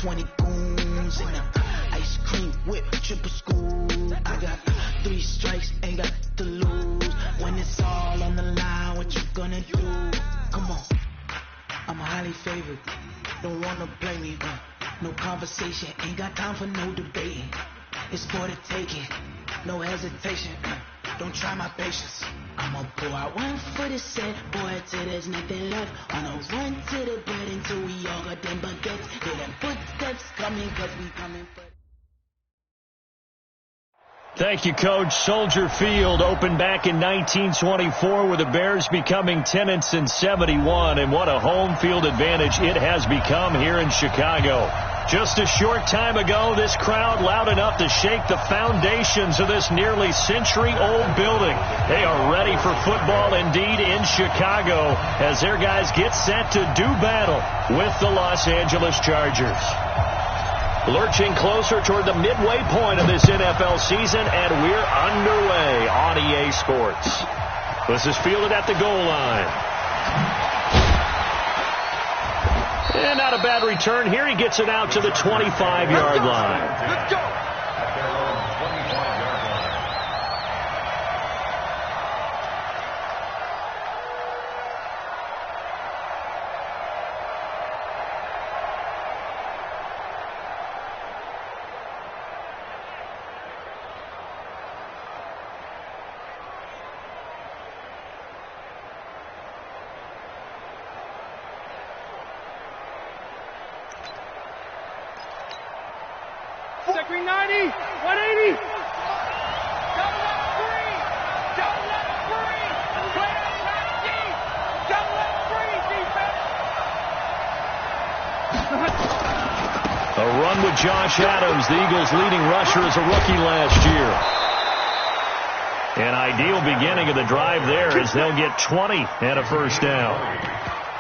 20 goons in the ice cream whip, triple school. I got 3 strikes, ain't got to lose. When it's all on the line, what you gonna do? Come on, I'm highly favored. Don't wanna play me, no conversation. Ain't got time for no debating. It's for the taking, no hesitation. Don't try my patience. I'ma pull out one for the set, boy, till there's nothing left. On a run to the bread until we all got them baguettes. Hear them footsteps coming, cause we coming for. Thank you, Coach. Soldier Field opened back in 1924 with the Bears becoming tenants in 71, and what a home field advantage it has become here in Chicago. Just a short time ago, this crowd loud enough to shake the foundations of this nearly century-old building. They are ready for football indeed in Chicago as their guys get set to do battle with the Los Angeles Chargers. Lurching closer toward the midway point of this NFL season, and we're underway on EA Sports. This is fielded at the goal line. And not a bad return here. He gets it out to the 25-yard line. Let's go. Second 90, 180. Don't let it free. Don't let it free. Play attack deep. Don't let it free, defense. A run with Josh Adams, the Eagles' leading rusher as a rookie last year. An ideal beginning of the drive there as they'll get 20 and a first down.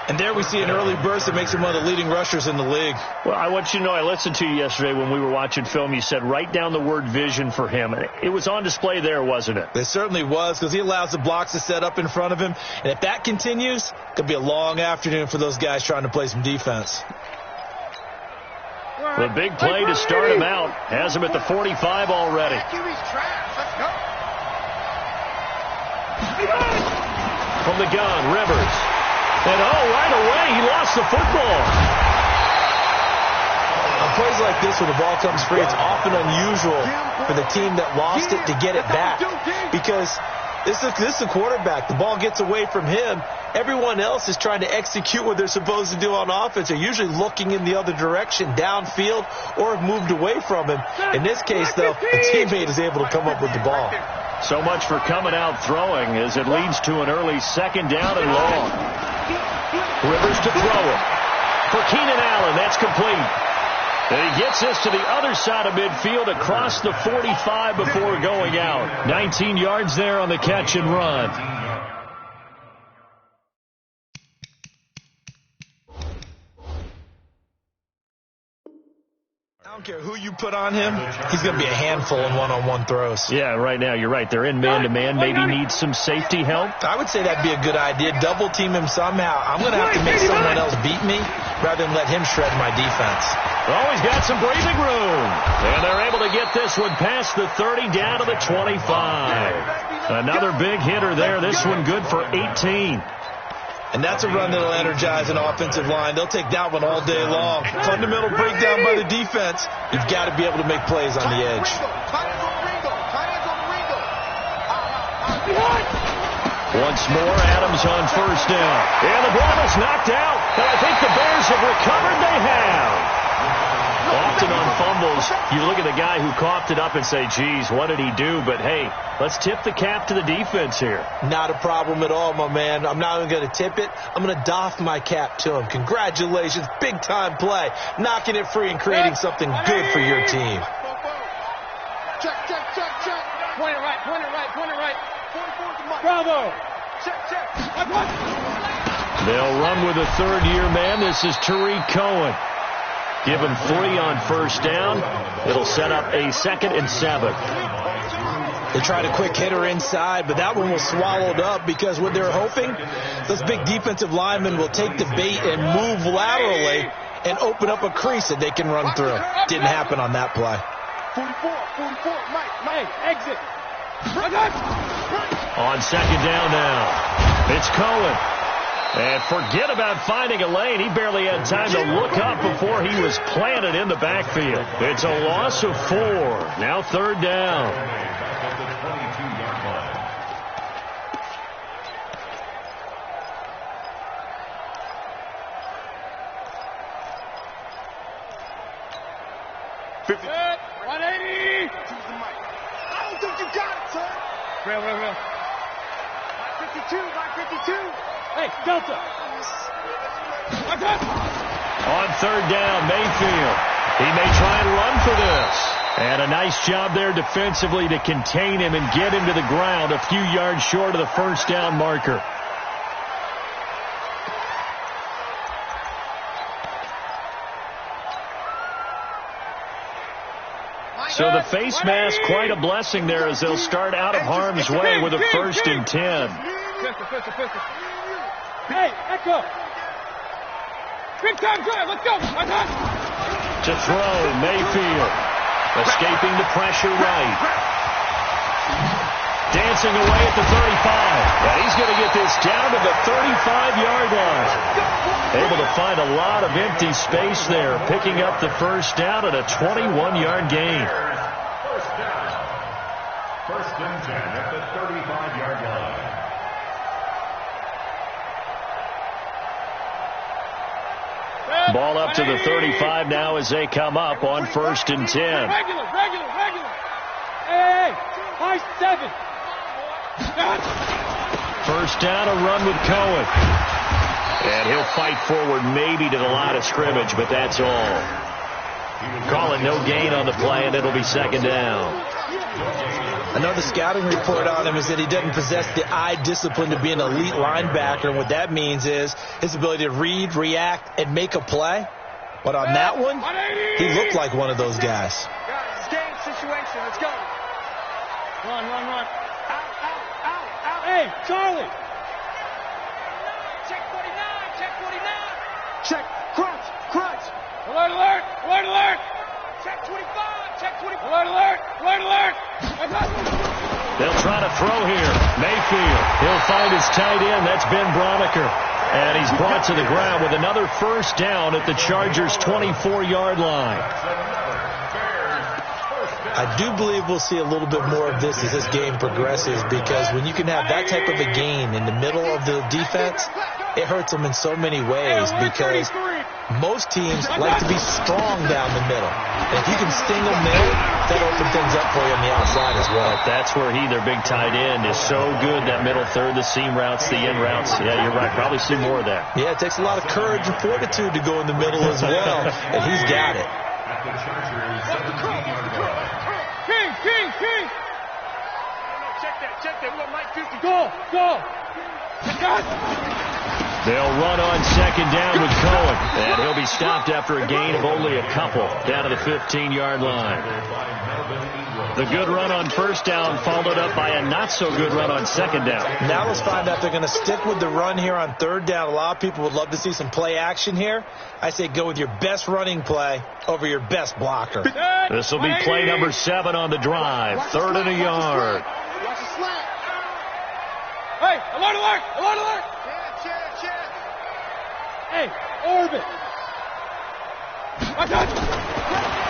And there we see an early burst that makes him one of the leading rushers in the league. Well, I want you to know, I listened to you yesterday when we were watching film. You said write down the word vision for him. It was on display there, wasn't it? It certainly was, because he allows the blocks to set up in front of him. And if that continues, it could be a long afternoon for those guys trying to play some defense. The big play to start him out has him at the 45 already. From the gun, Rivers. And, right away, he lost the football. On plays like this, when the ball comes free, it's often unusual for the team that lost it to get it back. Because this is the quarterback. The ball gets away from him. Everyone else is trying to execute what they're supposed to do on offense. They're usually looking in the other direction, downfield, or have moved away from him. In this case, though, a teammate is able to come up with the ball. So much for coming out throwing as it leads to an early second down and long. Rivers to throw it. For Keenan Allen, that's complete. And he gets this to the other side of midfield across the 45 before going out. 19 yards there on the catch and run. I don't care who you put on him, he's going to be a handful in one-on-one throws. Yeah, right now, you're right. They're in man-to-man. Maybe needs some safety help. I would say that'd be a good idea. Double-team him somehow. I'm going to have to make someone else beat me rather than let him shred my defense. Oh, he's got some breathing room. And they're able to get this one past the 30 down to the 25. Another big hitter there. This one good for 18. And that's a run that'll energize an offensive line. They'll take that one all day long. Fundamental breakdown by the defense. You've got to be able to make plays on the edge. Once more, Adams on first down. And the ball is knocked out. And I think the Bears have recovered. They have. Often on fumbles, you look at the guy who coughed it up and say, geez, what did he do? But, hey, let's tip the cap to the defense here. Not a problem at all, my man. I'm not even going to tip it. I'm going to doff my cap to him. Congratulations. Big-time play. Knocking it free and creating something good for your team. Check. Point it right. Bravo. Check. They'll run with a third-year man. This is Tariq Cohen. Give him 3 on first down. It'll set up a 2nd and 7. They tried a quick hitter inside, but that one was swallowed up because what they're hoping, those big defensive linemen will take the bait and move laterally and open up a crease that they can run through. Didn't happen on that play. 44, Mike, exit. On second down now, it's Cohen. And forget about finding a lane. He barely had time to look up before he was planted in the backfield. It's a loss of 4. Now third down. Good. 180. I don't think you got it, son. Real. 52. Hey, Delta. On third down, Mayfield. He may try and run for this. And a nice job there defensively to contain him and get him to the ground a few yards short of the first down marker. So the face mask, quite a blessing there as they'll start out of harm's way with a 1st and 10. Hey, Echo. Big time drive. Let's go. To throw, Mayfield. Escaping the pressure right. Dancing away at the 35. And he's going to get this down to the 35-yard line. Able to find a lot of empty space there, picking up the first down at a 21-yard gain. First and 10 at the 35-yard line. Ball up to the 35 now as they come up on 1st and 10. Regular. Hey, high 7. First down, a run with Cohen. And he'll fight forward maybe to the line of scrimmage, but that's all. Call it no gain on the play, and it'll be second down. Another scouting report on him is that he doesn't possess the eye discipline to be an elite linebacker. And what that means is his ability to read, react, and make a play. But on that one, he looked like one of those guys. It's game situation. Let's go. Run. Out. Hey, Charlie. Check 49. Check. Crunch. Alert. Check 25. Alert. They'll try to throw here. Mayfield. He'll find his tight end. That's Ben Broniker. And he's brought to the ground with another first down at the Chargers' 24-yard line. I do believe we'll see a little bit more of this as this game progresses, because when you can have that type of a gain in the middle of the defense, it hurts them in so many ways, because most teams like to be strong down the middle. And if you can sting them there, that opens things up for you on the outside as well. That's where their big tight end, is so good, that middle third, the seam routes, the in routes. Yeah, you're right. Probably see more of that. Yeah, it takes a lot of courage and fortitude to go in the middle as well, and he's got it. King. Check that. We got Mike 50. Go. They'll run on second down with Cohen, and he'll be stopped after a gain of only a couple down to the 15-yard line. The good run on first down followed up by a not-so-good run on second down. Now let's find out if they're going to stick with the run here on third down. A lot of people would love to see some play action here. I say go with your best running play over your best blocker. This will be play number 7 on the drive. 3rd and a yard. Watch the slant. Hey, alert. Hey, orbit.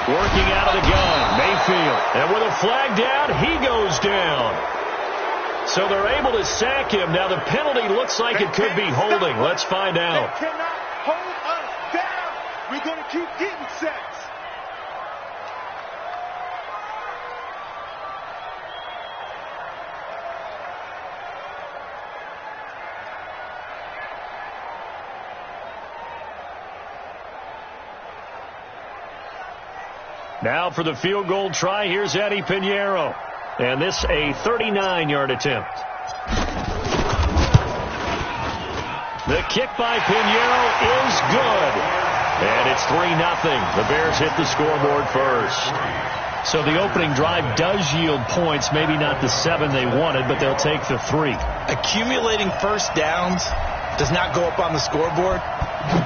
Working out of the gun, Mayfield. And with a flag down, he goes down. So they're able to sack him. Now the penalty looks like it could be holding. Let's find out. They cannot hold us down. We're going to keep getting sacks. Now for the field goal try, here's Eddie Pinheiro. And this a 39-yard attempt. The kick by Pinheiro is good. And it's 3-0. The Bears hit the scoreboard first. So the opening drive does yield points, maybe not the 7 they wanted, but they'll take the 3. Accumulating first downs does not go up on the scoreboard,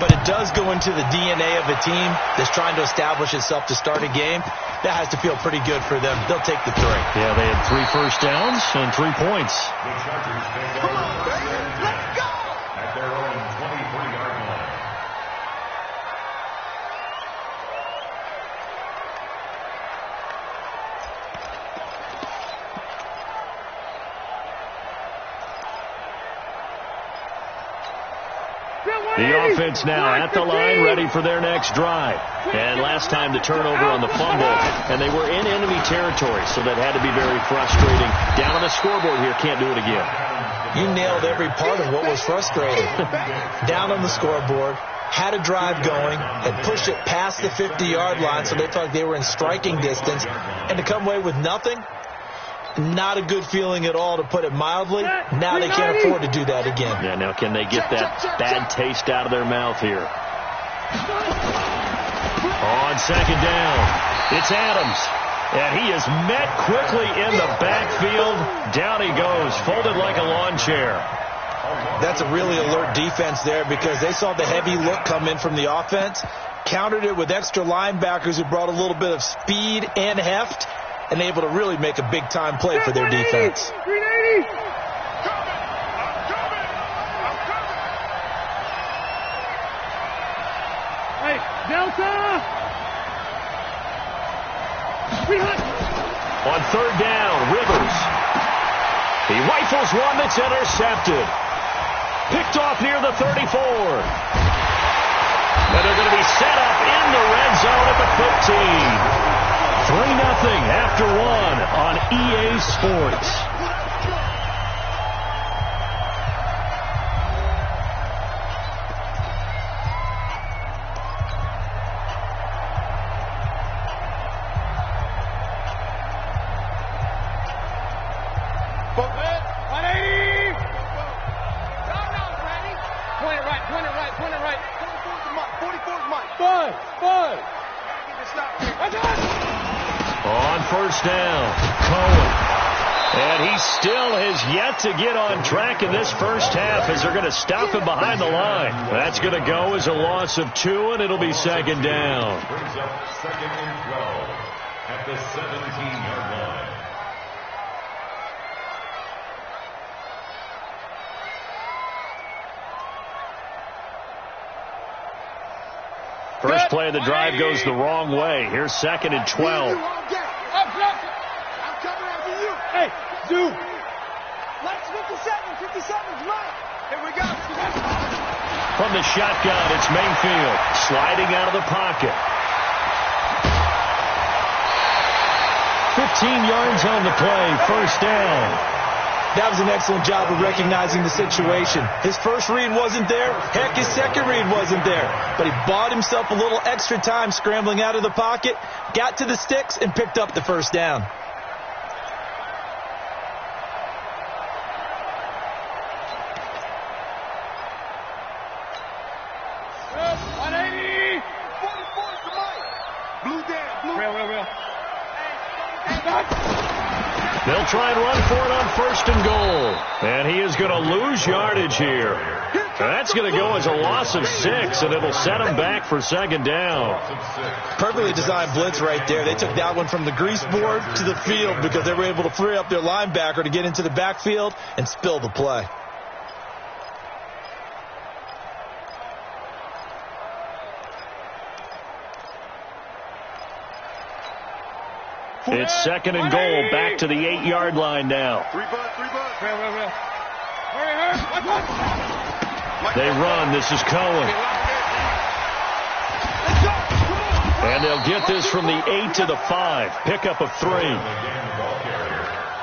but it does go into the DNA of a team that's trying to establish itself to start a game. That has to feel pretty good for them. They'll take the 3. Yeah, they had 3 first downs and 3 points. The Chargers take over Let's go! at their own 23-yard line. The offense now at the line, ready for their next drive. And last time the turnover on the fumble, and they were in enemy territory, so that had to be very frustrating. Down on the scoreboard here, can't do it again. You nailed every part of what was frustrating. Down on the scoreboard, had a drive going, had pushed it past the 50-yard line, so they felt like they were in striking distance, and to come away with nothing, not a good feeling at all, to put it mildly. Now they can't afford to do that again. Yeah, now can they get that bad taste out of their mouth here? On second down, it's Adams. And he is met quickly in the backfield. Down he goes, folded like a lawn chair. That's a really alert defense there, because they saw the heavy look come in from the offense, countered it with extra linebackers who brought a little bit of speed and heft, and able to really make a big-time play for their defense. 380! Hey, Delta! On third down, Rivers. He rifles one that's intercepted. Picked off near the 34. And they're going to be set up in the red zone at the 15. 3-0 after 1 on EA Sports. On first down, Cohen. And he still has yet to get on track in this first half, as they're going to stop him behind the line. That's going to go as a loss of 2, and it'll be second down. Brings up 2nd and 12 at the 17-yard line. First play of the drive goes the wrong way. Here's 2nd and 12. I'm coming after you. Hey, dude. Let's 57. 57's mine. Here we go. From the shotgun, it's Mayfield sliding out of the pocket. 15 yards on the play, first down. That was an excellent job of recognizing the situation. His first read wasn't there. Heck, his second read wasn't there. But he bought himself a little extra time scrambling out of the pocket, got to the sticks, and picked up the first down. They'll try and run for it on first and goal. And he is going to lose yardage here. That's going to go as a loss of 6, and it'll set him back for second down. Perfectly designed blitz right there. They took that one from the grease board to the field because they were able to free up their linebacker to get into the backfield and spill the play. It's second and goal, back to the 8-yard line now. They run. This is Cohen. And they'll get this from the 8 to the 5. Pickup of 3.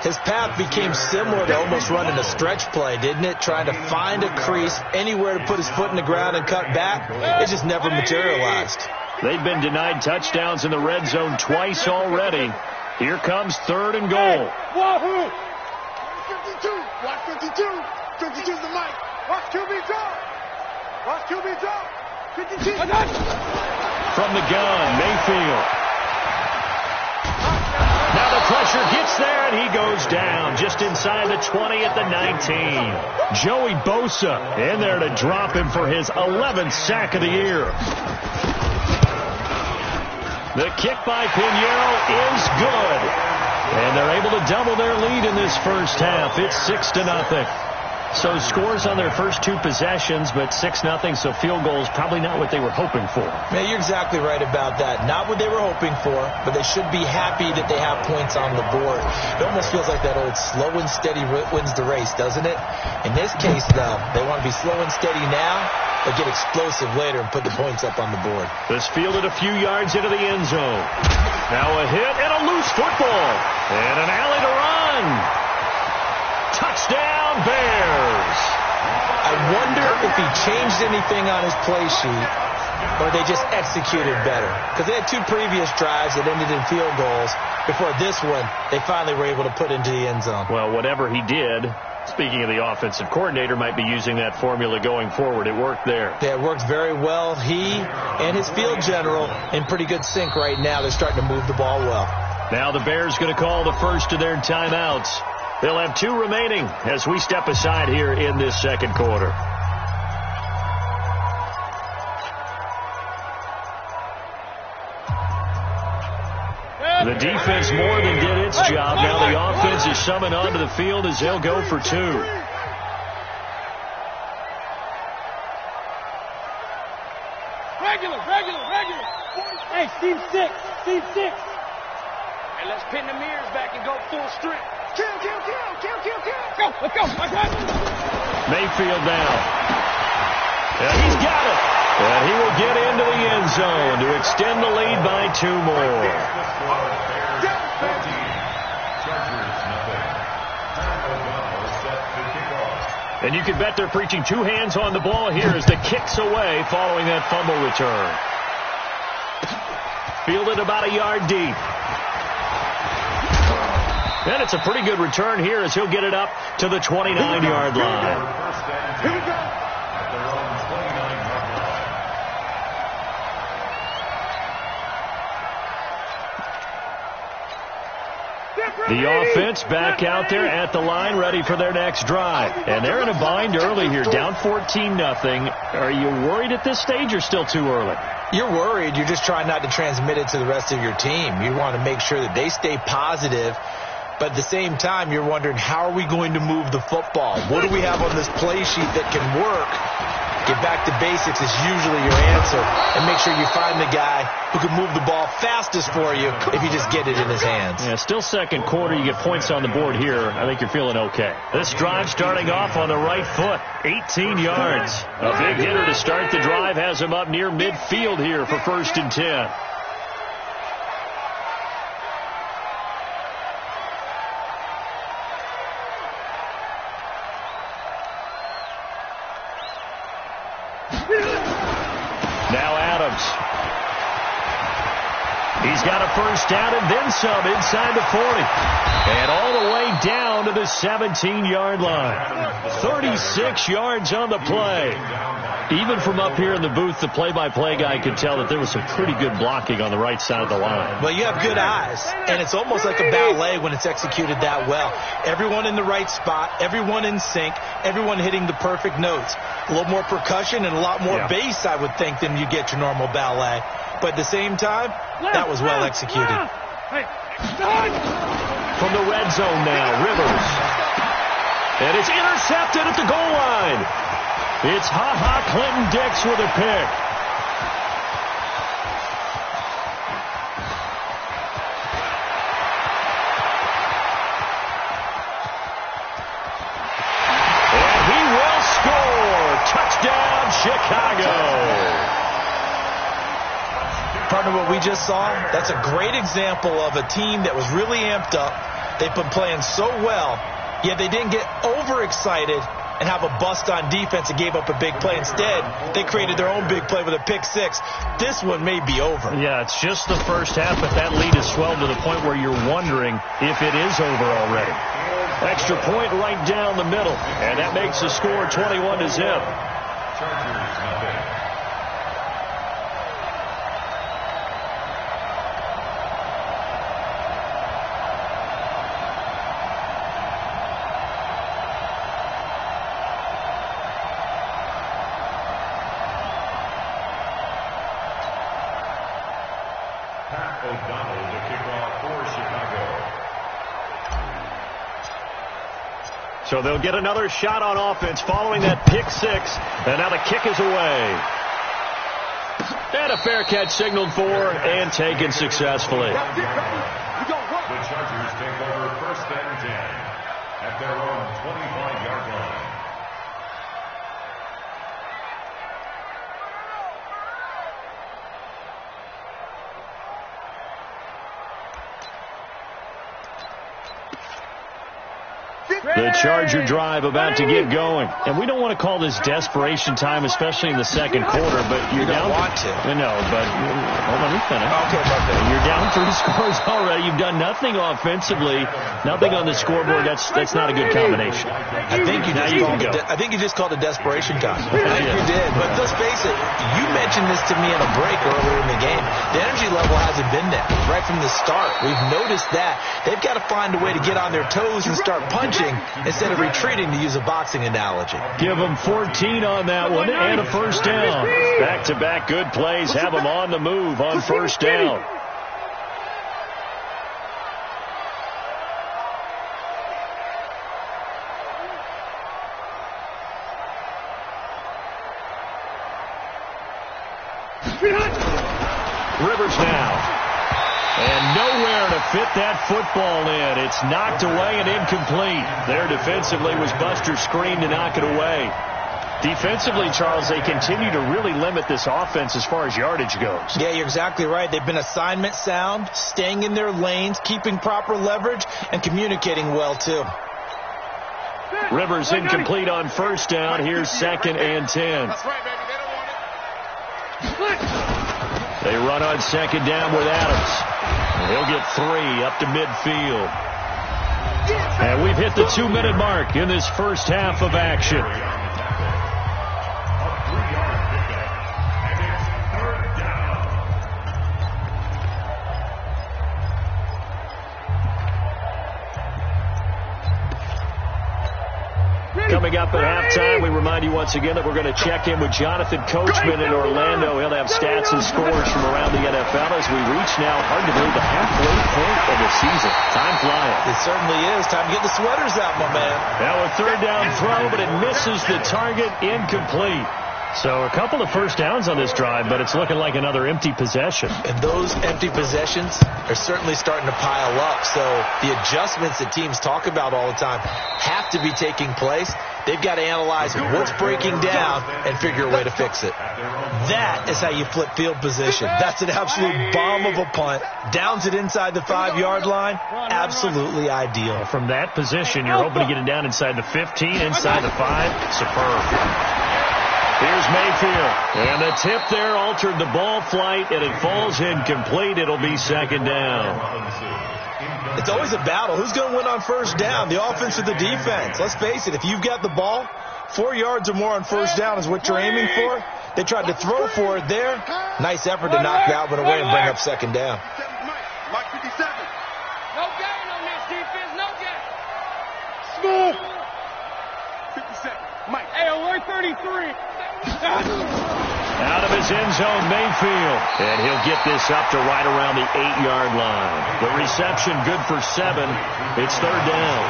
His path became similar to almost running a stretch play, didn't it? Trying to find a crease, anywhere to put his foot in the ground and cut back. It just never materialized. They've been denied touchdowns in the red zone twice already. Here comes third and goal. Wahoo! 52. Watch 52. 52's the mic. Watch QB drop. Watch QB drop. 52. From the gun, Mayfield. Now the pressure pressure, gets there, and he goes down just inside the 20 at the 19. Joey Bosa in there to drop him for his 11th sack of the year. The kick by Pinheiro is good. And they're able to double their lead in this first half. It's 6-0. So scores on their first two possessions, but 6-0, so field goals probably not what they were hoping for. Man, you're exactly right about that. Not what they were hoping for, but they should be happy that they have points on the board. It almost feels like that old slow and steady wins the race, doesn't it? In this case, though, they want to be slow and steady now, but get explosive later and put the points up on the board. This fielded a few yards into the end zone. Now a hit and a loose football. And an alley to run. Touchdown, Bears. I wonder if he changed anything on his play sheet or they just executed better. Because they had two previous drives that ended in field goals. Before this one, they finally were able to put into the end zone. Well, whatever he did, speaking of the offensive coordinator, might be using that formula going forward. It worked there. Yeah, it worked very well. He and his field general in pretty good sync right now. They're starting to move the ball well. Now the Bears going to call the first of their timeouts. They'll have two remaining as we step aside here in this second quarter. The defense more than did its job. Now the offense is summoned onto the field as they'll go for two. Regular. Hey, Steve 6. Hey, let's pin the mirrors back and go full strength. Kill. Go, let's go. Mayfield down. And he's got it. And he will get into the end zone to extend the lead by two more. And you can bet they're preaching two hands on the ball here as the kick's away following that fumble return. Fielded about a yard deep. And it's a pretty good return here as he'll get it up to the 29-yard line. Here we go. The offense back out there at the line, ready for their next drive. And they're in a bind early here, down 14-0. Are you worried at this stage or still too early? You're worried. You're just trying not to transmit it to the rest of your team. You want to make sure that they stay positive. But at the same time, you're wondering, how are we going to move the football? What do we have on this play sheet that can work? Get back to basics is usually your answer. And make sure you find the guy who can move the ball fastest for you if you just get it in his hands. Yeah, still second quarter. You get points on the board here. I think you're feeling okay. This drive starting off on the right foot. 18 yards. A big hitter to start the drive has him up near midfield here for 1st and 10. Now Adams. He's got a first down and then some inside the 40. And all the way down to the 17-yard line. 36 yards on the play. Even from up here in the booth, the play-by-play guy could tell that there was some pretty good blocking on the right side of the line. Well, you have good eyes, and it's almost like a ballet when it's executed that well. Everyone in the right spot, everyone in sync, everyone hitting the perfect notes. A little more percussion and a lot more bass, I would think, than you get your normal ballet. But at the same time, that was well executed. From the red zone now, Rivers. And it's intercepted at the goal line. It's Clinton Dix with a pick. And he will score. Touchdown, Chicago. Partner, what we just saw, that's a great example of a team that was really amped up. They've been playing so well, yet they didn't get overexcited and have a bust on defense and gave up a big play. Instead, they created their own big play with a pick six. This one may be over. Yeah, it's just the first half, but that lead has swelled to the point where you're wondering if it is over already. Extra point right down the middle, and that makes the score 21-0. So they'll get another shot on offense following that pick six. And now the kick is away. And a fair catch signaled for and taken successfully. The Chargers take over 1st and 10 at their own 25-yard line. The Charger drive about to get going. And we don't want to call this desperation time, especially in the second quarter, but you're down. You don't want to. No, but hold on, let me finish. Okay, okay. You're down 3 scores already. You've done nothing offensively, nothing on the scoreboard. That's not a good combination. I think you just called it desperation time. I think you did. But let's face it, you mentioned this to me in a break earlier in the game. The energy level hasn't been there right from the start. We've noticed that. They've got to find a way to get on their toes and start punching instead of retreating, to use a boxing analogy. Give them 14 on that one and a first down. Back-to-back good plays have them on the move on first down. Rivers now. And nowhere to fit that football in. It's knocked away and incomplete. There defensively was Buster's screen to knock it away. Defensively, Charles, they continue to really limit this offense as far as yardage goes. Yeah, you're exactly right. They've been assignment sound, staying in their lanes, keeping proper leverage, and communicating well, too. Rivers incomplete on first down. Here's 2nd and 10. That's right, baby. They don't want it. They run on 2nd down with Adams. He'll get 3 up to midfield. And we've hit the 2-minute mark in this first half of action. Coming up at halftime, we remind you once again that we're going to check in with Jonathan Coachman in Orlando. He'll have stats and scores from around the NFL as we reach now, hard to believe, the halfway point of the season. Time flying. It certainly is. Time to get the sweaters out, my man. Now a 3rd down throw, but it misses the target, incomplete. So a couple of first downs on this drive, but it's looking like another empty possession. And those empty possessions are certainly starting to pile up. So the adjustments that teams talk about all the time have to be taking place. They've got to analyze what's breaking down and figure a way to fix it. That is how you flip field position. That's an absolute bomb of a punt. Downs it inside the 5-yard line. Absolutely ideal. From that position, you're hoping to get it down inside the 15, inside the 5. Superb. Here's Mayfield. And the tip there altered the ball flight, and it falls incomplete. It'll be 2nd down. It's always a battle. Who's going to win on first down, the offense or the defense? Let's face it, if you've got the ball, 4 yards or more on first down is what you're aiming for. They tried to throw for it there. Nice effort to knock that one away and bring up 2nd down. Mike 57. No gain on this defense. No gain. Smooth. 57. Mike. Hey, alert 33. Out of his end zone, Mayfield. And he'll get this up to right around the 8-yard line. The reception good for 7. It's 3rd down.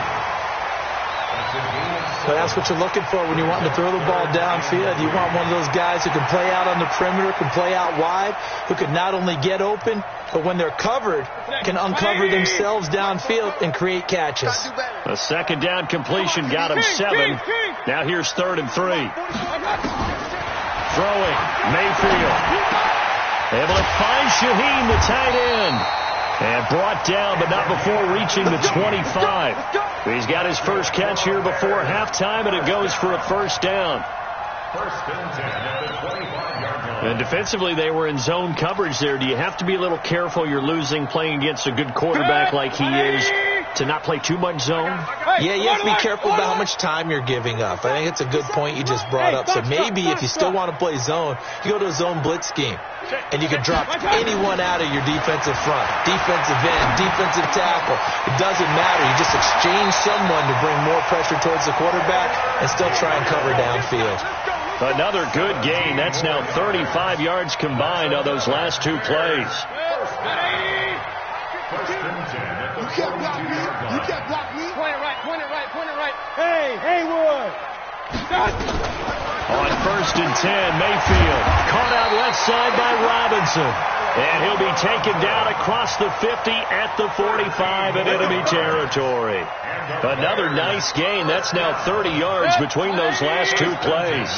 But that's what you're looking for when you're wanting to throw the ball downfield. You want one of those guys who can play out on the perimeter, can play out wide, who can not only get open, but when they're covered, can uncover themselves downfield and create catches. A 2nd down completion got him 7. Now here's 3rd and 3. Throwing, Mayfield. Able to find Shaheen, the tight end. And brought down, but not before reaching the 25. He's got his first catch here before halftime, and it goes for a first down. 1st and 10 at the 25-yard line. And defensively, they were in zone coverage there. Do you have to be a little careful? You're losing playing against a good quarterback like he is to not play too much zone? Yeah, you have to be careful about how much time you're giving up. I think it's a good point you just brought up. So maybe if you still want to play zone, you go to a zone blitz scheme. And you can drop anyone out of your defensive front, defensive end, defensive tackle. It doesn't matter. You just exchange someone to bring more pressure towards the quarterback and still try and cover downfield. Another good gain. That's now 35 yards combined on those last 2 plays. 1st and 10 at the 42-yard line. You can't block me. Point it right. Hey, Haywood. On 1st and 10, Mayfield caught out left side by Robinson. And he'll be taken down across the 50 at the 45 in enemy territory. Another nice gain. That's now 30 yards between those last two plays.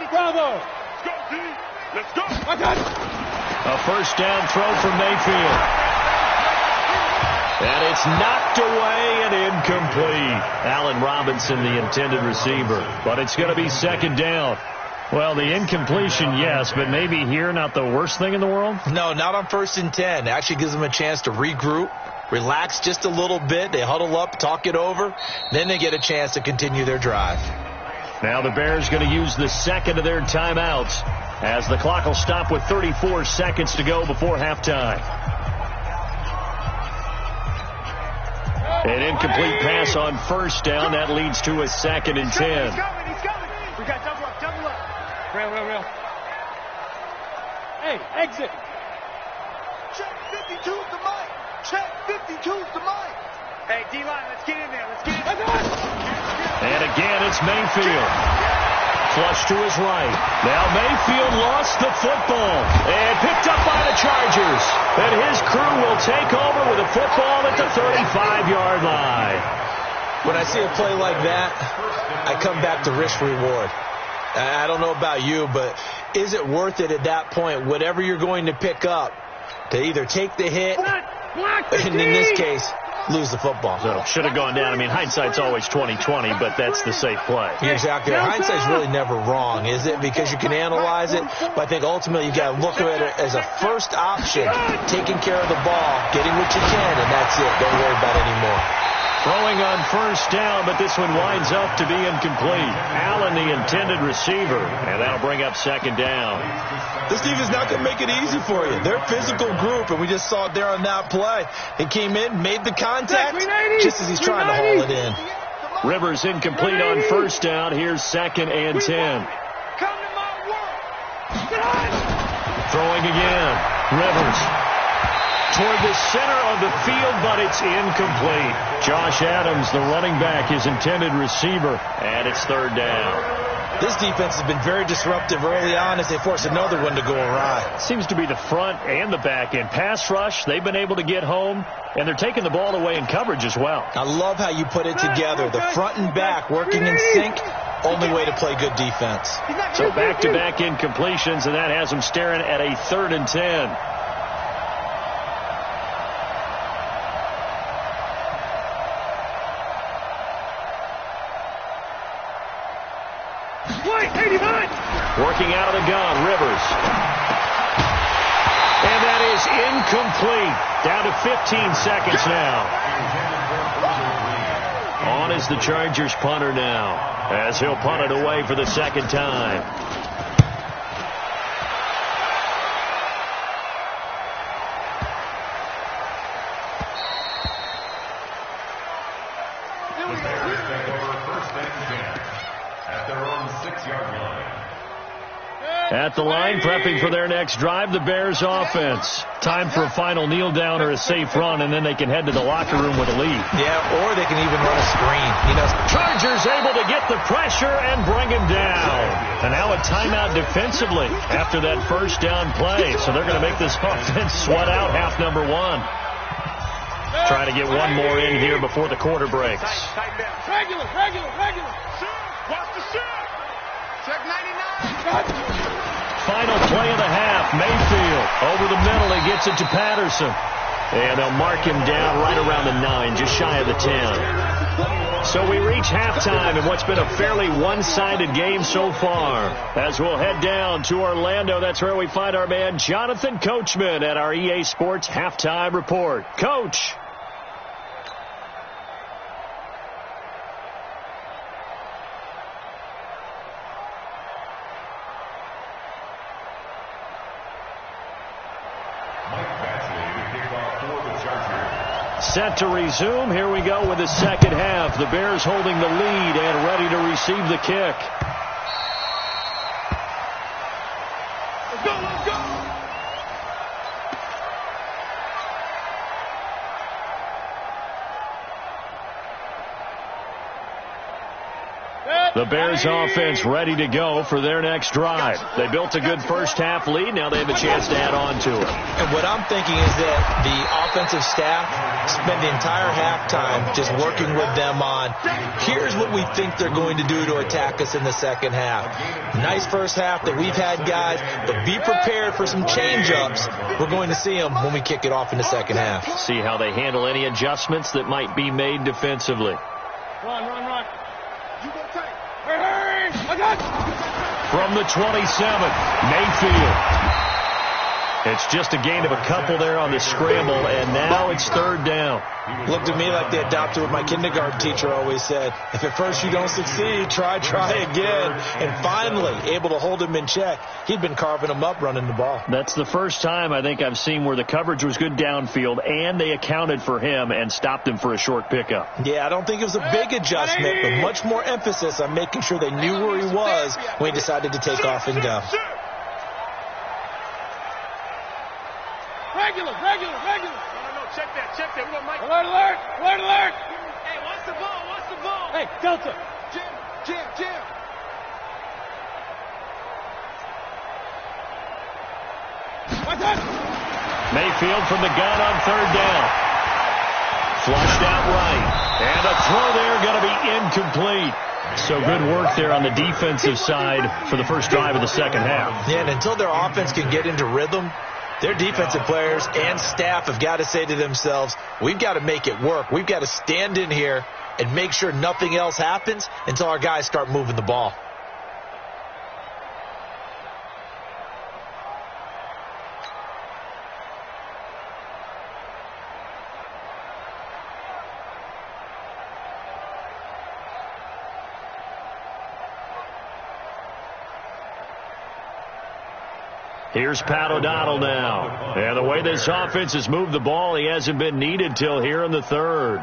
Bravo. Let's go. I got it. A first down throw from Mayfield. And it's knocked away and incomplete. Allen Robinson, the intended receiver. But it's going to be 2nd down. Well, the incompletion, yes, but maybe here not the worst thing in the world? No, not on 1st and 10. Actually gives them a chance to regroup, relax just a little bit. They huddle up, talk it over. Then they get a chance to continue their drive. Now the Bears going to use the second of their timeouts as the clock will stop with 34 seconds to go before halftime. An incomplete pass on 1st down. That leads to a 2nd and 10. He's coming. We got double up. Rail. Hey, exit. Check 52's the mic. Check 52's the mic. Hey, D-line, let's get in there. And again, it's Mayfield. Flush to his right. Now Mayfield lost the football and picked up by the Chargers. And his crew will take over with a football at the 35-yard line. When I see a play like that, I come back to risk reward. I don't know about you, but is it worth it at that point, whatever you're going to pick up, to either take the hit, and in this case, lose the football? So should have gone down. I mean, hindsight's always 20/20, but that's the safe play. You're exactly right. Hindsight's really never wrong, is it? Because you can analyze it, but I think ultimately you got to look at it as a first option, taking care of the ball, getting what you can, and that's it. Don't worry about it anymore. Throwing on 1st down, but this one winds up to be incomplete. Allen, the intended receiver, and that'll bring up 2nd down. This defense not going to make it easy for you. They're a physical group, and we just saw it there on that play. He came in, made the contact, just as he's trying to haul it in. Rivers incomplete on 1st down. Here's 2nd and 10. Come to my world. Throwing again. Rivers toward the center of the field, but it's incomplete. Josh Adams, the running back, his intended receiver, and it's 3rd down. This defense has been very disruptive early on as they force another one to go awry. Seems to be the front and the back end. Pass rush, they've been able to get home, and they're taking the ball away in coverage as well. I love how you put it together. The front and back working in sync, only way to play good defense. So back-to-back incompletions, and that has them staring at a 3rd and 10. Working out of the gun, Rivers. And that is incomplete. Down to 15 seconds now. On is the Chargers punter now, as he'll punt it away for the 2nd time. At the line, prepping for their next drive, the Bears offense. Time for a final kneel down or a safe run, and then they can head to the locker room with a lead. Yeah, or they can even run a screen. Chargers able to get the pressure and bring him down. And now a timeout defensively after that 1st down play. So they're going to make this offense sweat out half number 1. Try to get one more in here before the quarter breaks. Regular. Watch the shot. Check 99. Final play of the half. Mayfield over the middle. He gets it to Patterson. And they'll mark him down right around the 9, just shy of the 10. So we reach halftime in what's been a fairly one-sided game so far. As we'll head down to Orlando, that's where we find our man Jonathan Coachman at our EA Sports Halftime Report. Coach. Set to resume. Here we go with the 2nd half. The Bears holding the lead and ready to receive the kick. Let's go. The Bears offense ready to go for their next drive. They built a good first-half lead. Now they have a chance to add on to it. And what I'm thinking is that the offensive staff spend the entire halftime just working with them on, here's what we think they're going to do to attack us in the second half. Nice first half that we've had, guys, but be prepared for some change-ups. We're going to see them when we kick it off in the second half. See how they handle any adjustments that might be made defensively. Run. You go tight. Hey! From the 27, Mayfield. It's just a gain of a couple there on the scramble, and now it's third down. Looked to me like they adopted what my kindergarten teacher always said. If at first you don't succeed, try again. And finally, able to hold him in check. He'd been carving him up running the ball. That's the first time I think I've seen where the coverage was good downfield, and they accounted for him and stopped him for a short pickup. Yeah, I don't think it was a big adjustment, but much more emphasis on making sure they knew where he was when he decided to take off and go. Regular. No, check that. We got Mike. Alert. Hey, watch the ball. Hey, Delta. Jam. Watch that. Mayfield from the gun on third down. Flushed out right. And a throw there going to be incomplete. So good work there on the defensive side for the first drive of the second half. Yeah, and until their offense can get into rhythm, their defensive players and staff have got to say to themselves, we've got to make it work. We've got to stand in here and make sure nothing else happens until our guys start moving the ball. Here's Pat O'Donnell now. And the way this offense has moved the ball, he hasn't been needed till here in the third.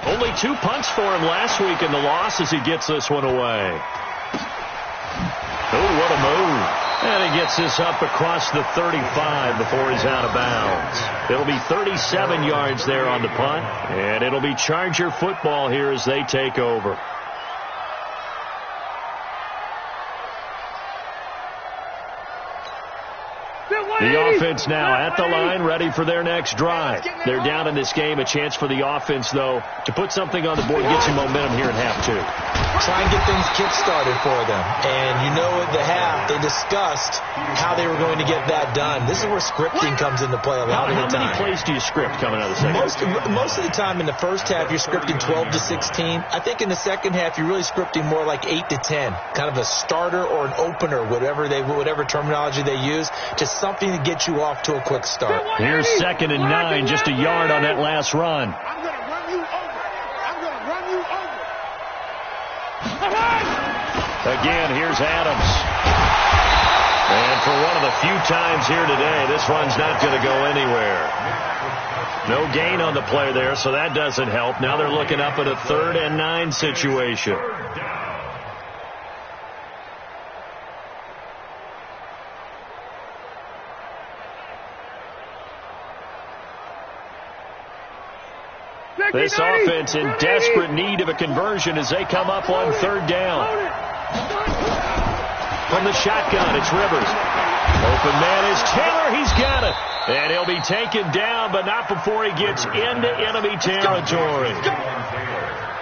Only 2 punts for him last week in the loss as he gets this one away. Oh, what a move. And he gets this up across the 35 before he's out of bounds. It'll be 37 yards there on the punt, and it'll be Charger football here as they take over. The offense now at the line, ready for their next drive. They're down in this game. A chance for the offense, though, to put something on the board, get some momentum here in half two. Try and get things kick-started for them. And you know at the half, they discussed how they were going to get that done. This is where scripting comes into play a lot of the time. How many plays do you script coming out of the second half? Most of the time in the first half, you're scripting 12 to 16. I think in the second half, you're really scripting more like 8 to 10. Kind of a starter or an opener, whatever terminology they use, just something to get you off to a quick start. Here's 2nd and 9, just a yard on that last run. I'm going to run you over. Again, here's Adams. And for one of the few times here today, this run's not going to go anywhere. No gain on the play there, so that doesn't help. Now they're looking up at a 3rd and 9 situation. This offense in desperate need of a conversion as they come up on 3rd down. From the shotgun, it's Rivers. Open man is Taylor. He's got it. And he'll be taken down, but not before he gets into enemy territory.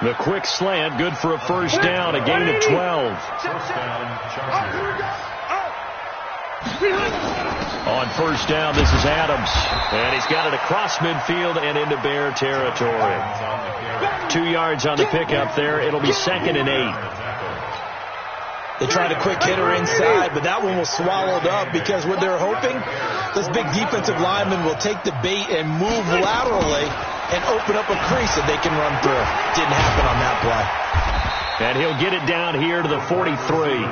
The quick slant, good for a first down, a gain of 12. On first down, this is Adams. And he's got it across midfield and into Bear territory. 2 yards on the pickup there. It'll be 2nd and 8. They tried a quick hitter inside, but that one was swallowed up because what they're hoping, this big defensive lineman will take the bait and move laterally and open up a crease that they can run through. Didn't happen on that play. And he'll get it down here to the 43.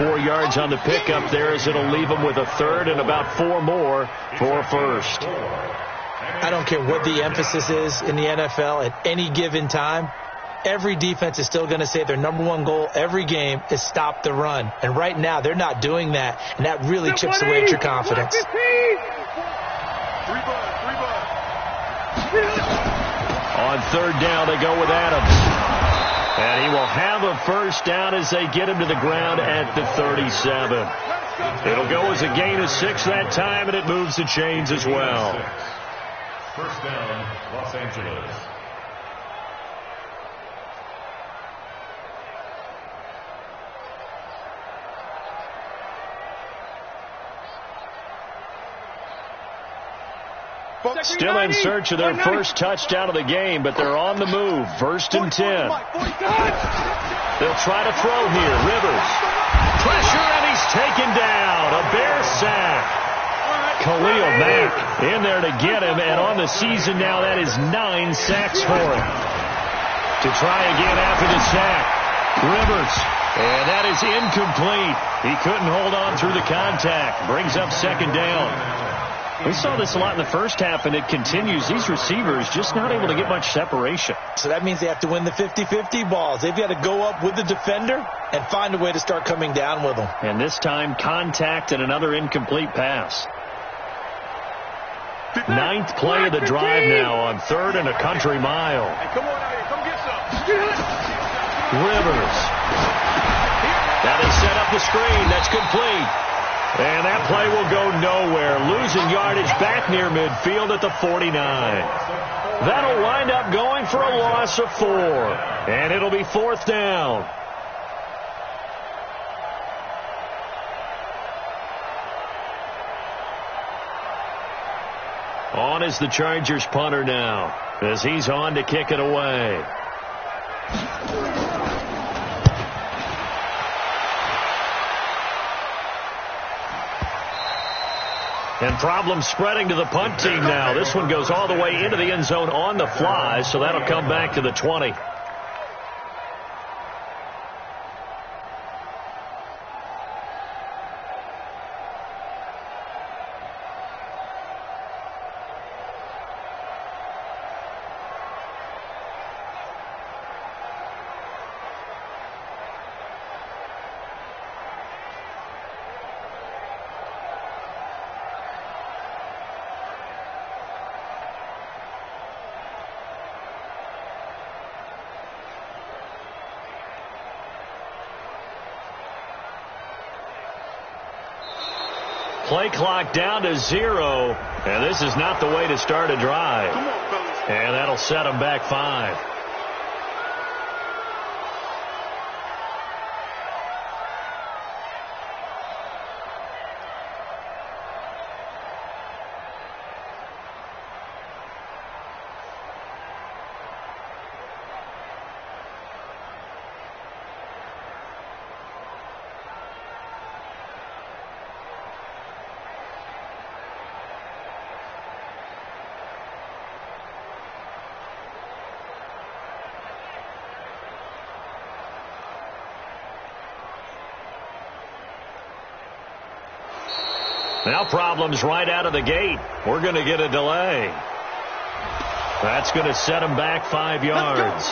4 yards on the pickup there as it'll leave him with a 3rd and about 4 more for a first. I don't care what the emphasis is in the NFL at any given time. Every defense is still going to say their number one goal every game is stop the run. And right now, they're not doing that, and that really chips away at your confidence. On third down, they go with Adams. And he will have a first down as they get him to the ground at the 37. It'll go as a gain of 6 that time, and it moves the chains as well. First down, Los Angeles. Still in search of their first touchdown of the game, but they're on the move. First and 10. They'll try to throw here. Rivers. Pressure, and he's taken down. A Bear sack. Khalil Mack in there to get him, and on the season now, that is 9 sacks for him. To try again after the sack. Rivers. And that is incomplete. He couldn't hold on through the contact. Brings up second down. We saw this a lot in the first half, and it continues. These receivers just not able to get much separation. So that means they have to win the 50-50 balls. They've got to go up with the defender and find a way to start coming down with them. And this time, contact and another incomplete pass. 9th play of the drive now on 3rd and a country mile. Come on out here. Come get some. Rivers. Now they set up the screen. That's complete. And that play will go nowhere. Losing yardage back near midfield at the 49. That'll wind up going for a loss of 4. And it'll be 4th down. On is the Chargers punter now, as he's on to kick it away. And problems spreading to the punt team now. This one goes all the way into the end zone on the fly, so that'll come back to the 20. Play clock down to 0, and this is not the way to start a drive. And that'll set them back 5. Now problems right out of the gate. We're going to get a delay. That's going to set them back 5 yards.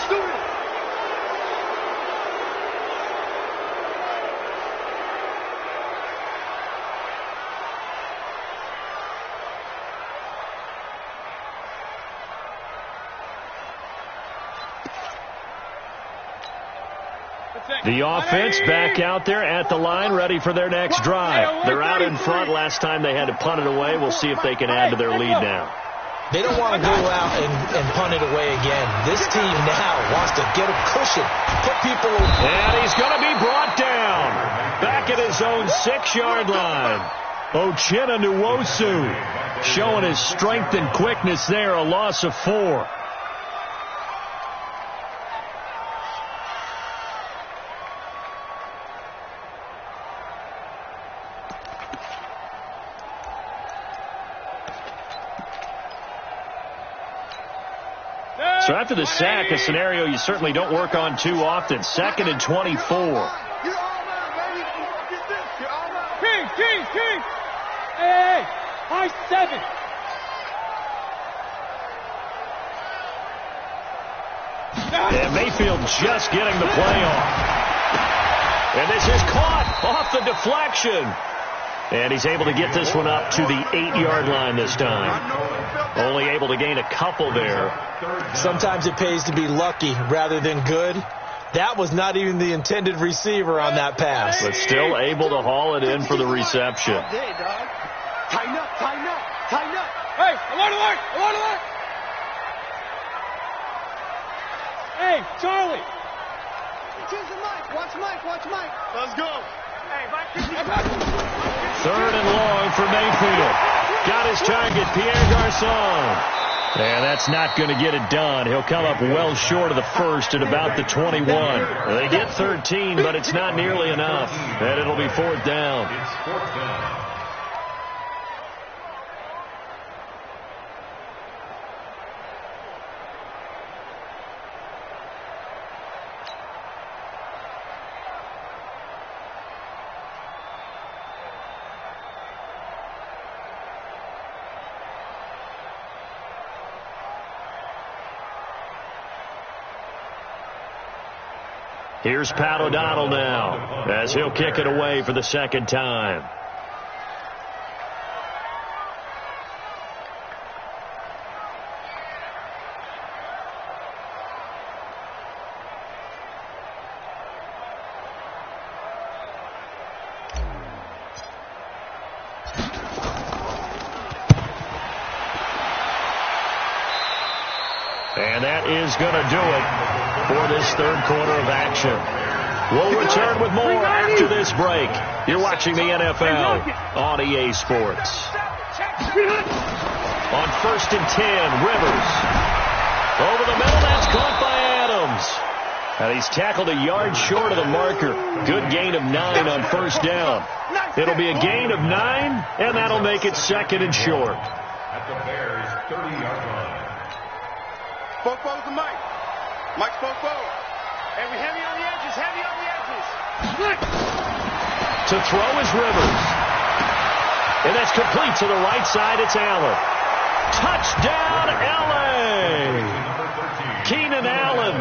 The offense back out there at the line, ready for their next drive. They're out in front. Last time they had to punt it away. We'll see if they can add to their lead now. They don't want to go out and punt it away again. This team now wants to get a cushion, put people away. And he's going to be brought down. Back at his own 6-yard line. Uchenna Nwosu showing his strength and quickness there. A loss of 4. So after the sack, a scenario you certainly don't work on too often. 2nd and 24. King. Hey, I-7. And Mayfield just getting the play off. And this is caught off the deflection. And he's able to get this one up to the 8-yard line this time. Only able to gain a couple there. Sometimes it pays to be lucky rather than good. That was not even the intended receiver on that pass. But still able to haul it in for the reception. Tighten up, tighten up, tighten up. Hey, alert, alert, alert, alert. Hey, Charlie. Choose the mic. Watch Mike, watch Mike. Let's go. Hey, Mike. 3rd and long for Mayfield. Got his target, Pierre Garçon. And that's not going to get it done. He'll come up well short of the first at about the 21. They get 13, but it's not nearly enough. And it'll be 4th down. It's 4th down. Here's Pat O'Donnell now as he'll kick it away for the 2nd time. And that is going to do it for this 3rd quarter of action. We'll return with more after this break. You're watching the NFL on EA Sports. On 1st and 10, Rivers. Over the middle, that's caught by Adams. And he's tackled a yard short of the marker. Good gain of 9 on 1st down. It'll be a gain of 9, and that'll make it 2nd and short. At the Bears' 30-yard line. Fofo's the mic. Mike's Fofo. And we heavy on the edges, heavy on the edges. To throw is Rivers. And that's complete to the right side. It's Allen. Touchdown, L.A. Keenan Allen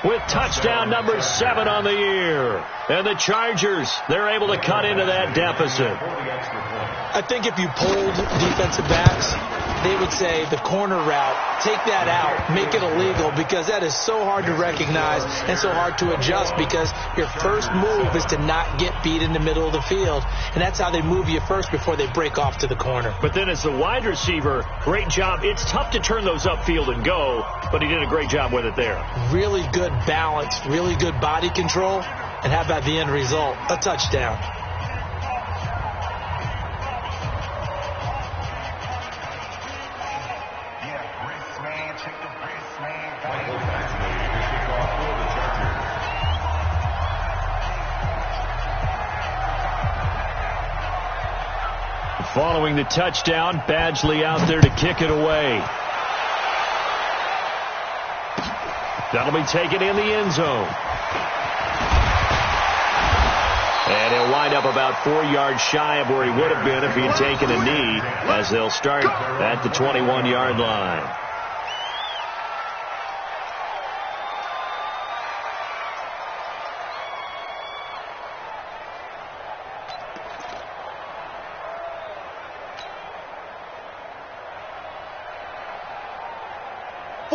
with touchdown number 7 on the year. And the Chargers, they're able to cut into that deficit. I think if you polled defensive backs, they would say the corner route, take that out, make it illegal, because that is so hard to recognize and so hard to adjust, because your first move is to not get beat in the middle of the field. And that's how they move you first before they break off to the corner. But then as the wide receiver, great job. It's tough to turn those upfield and go, but he did a great job with it there. Really good balance, really good body control, and how about the end result? A touchdown. Following the touchdown, Badgley out there to kick it away. That'll be taken in the end zone. And he'll wind up about 4 yards shy of where he would have been if he had taken a knee, as they'll start at the 21-yard line.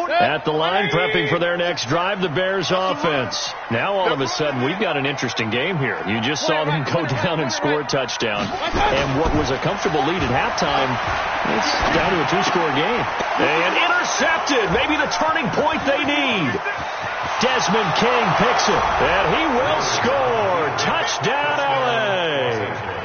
At the line, prepping for their next drive, the Bears offense. Now, all of a sudden, we've got an interesting game here. You just saw them go down and score a touchdown. And what was a comfortable lead at halftime, it's down to a 2-score game. And intercepted, maybe the turning point they need. Desmond King picks it, and he will score. Touchdown, L.A.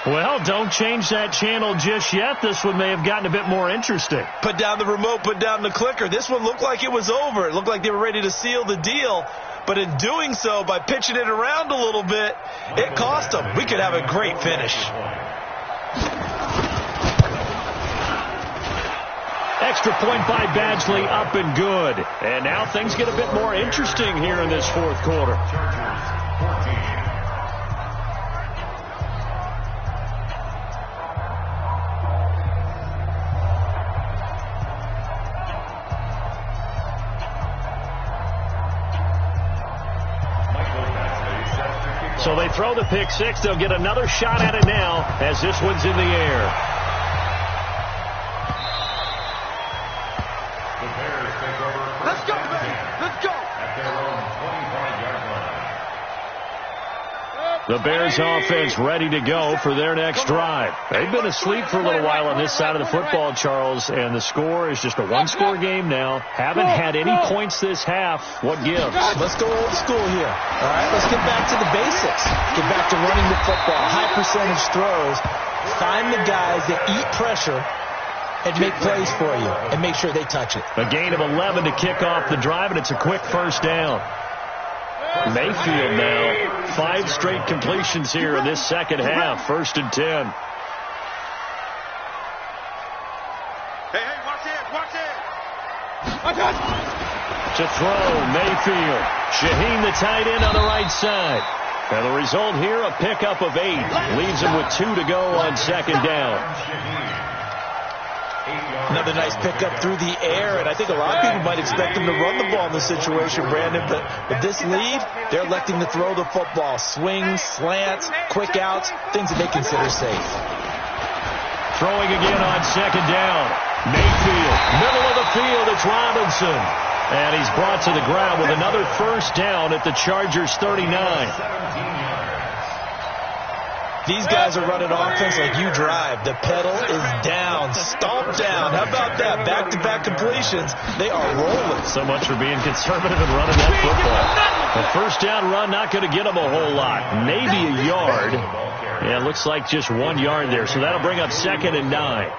Well, don't change that channel just yet. This one may have gotten a bit more interesting. Put down the remote, put down the clicker. This one looked like it was over. It looked like they were ready to seal the deal. But in doing so, by pitching it around a little bit, it cost them. We could have a great finish. Extra point by Badgley, up and good. And now things get a bit more interesting here in this 4th quarter. Chargers 14. So they throw the pick six. They'll get another shot at it now as this one's in the air. The Bears take over. Let's go, baby. Let's go. At their own 25-yard line. The Bears offense ready to go for their next drive. They've been asleep for a little while on this side of the football, Charles, and the score is just a one-score game now. Haven't had any points this half. What gives? Let's go old school here. All right, let's get back to the basics. Get back to running the football, high percentage throws. Find the guys that eat pressure and make plays for you and make sure they touch it. A gain of 11 to kick off the drive, and it's a quick first down. Mayfield now, 5 straight completions here in this second half. 1st and 10. Hey, watch it. To throw, Mayfield. Shaheen, the tight end, on the right side. And the result here, a pickup of 8. Leaves him with 2 to go on second down. Another nice pickup through the air, and I think a lot of people might expect him to run the ball in this situation, Brandon, but with this lead, they're electing to throw the football. Swings, slants, quick outs, things that they consider safe. Throwing again on second down. Mayfield, middle of the field, it's Robinson. And he's brought to the ground with another first down at the Chargers' 39. These guys are running offense like you drive. The pedal is down, stomp down. How about that? Back-to-back completions. They are rolling. So much for being conservative and running that football. A first down run, not going to get them a whole lot. Maybe a yard. Yeah, it looks like just 1 yard there. So that'll bring up 2nd and 9.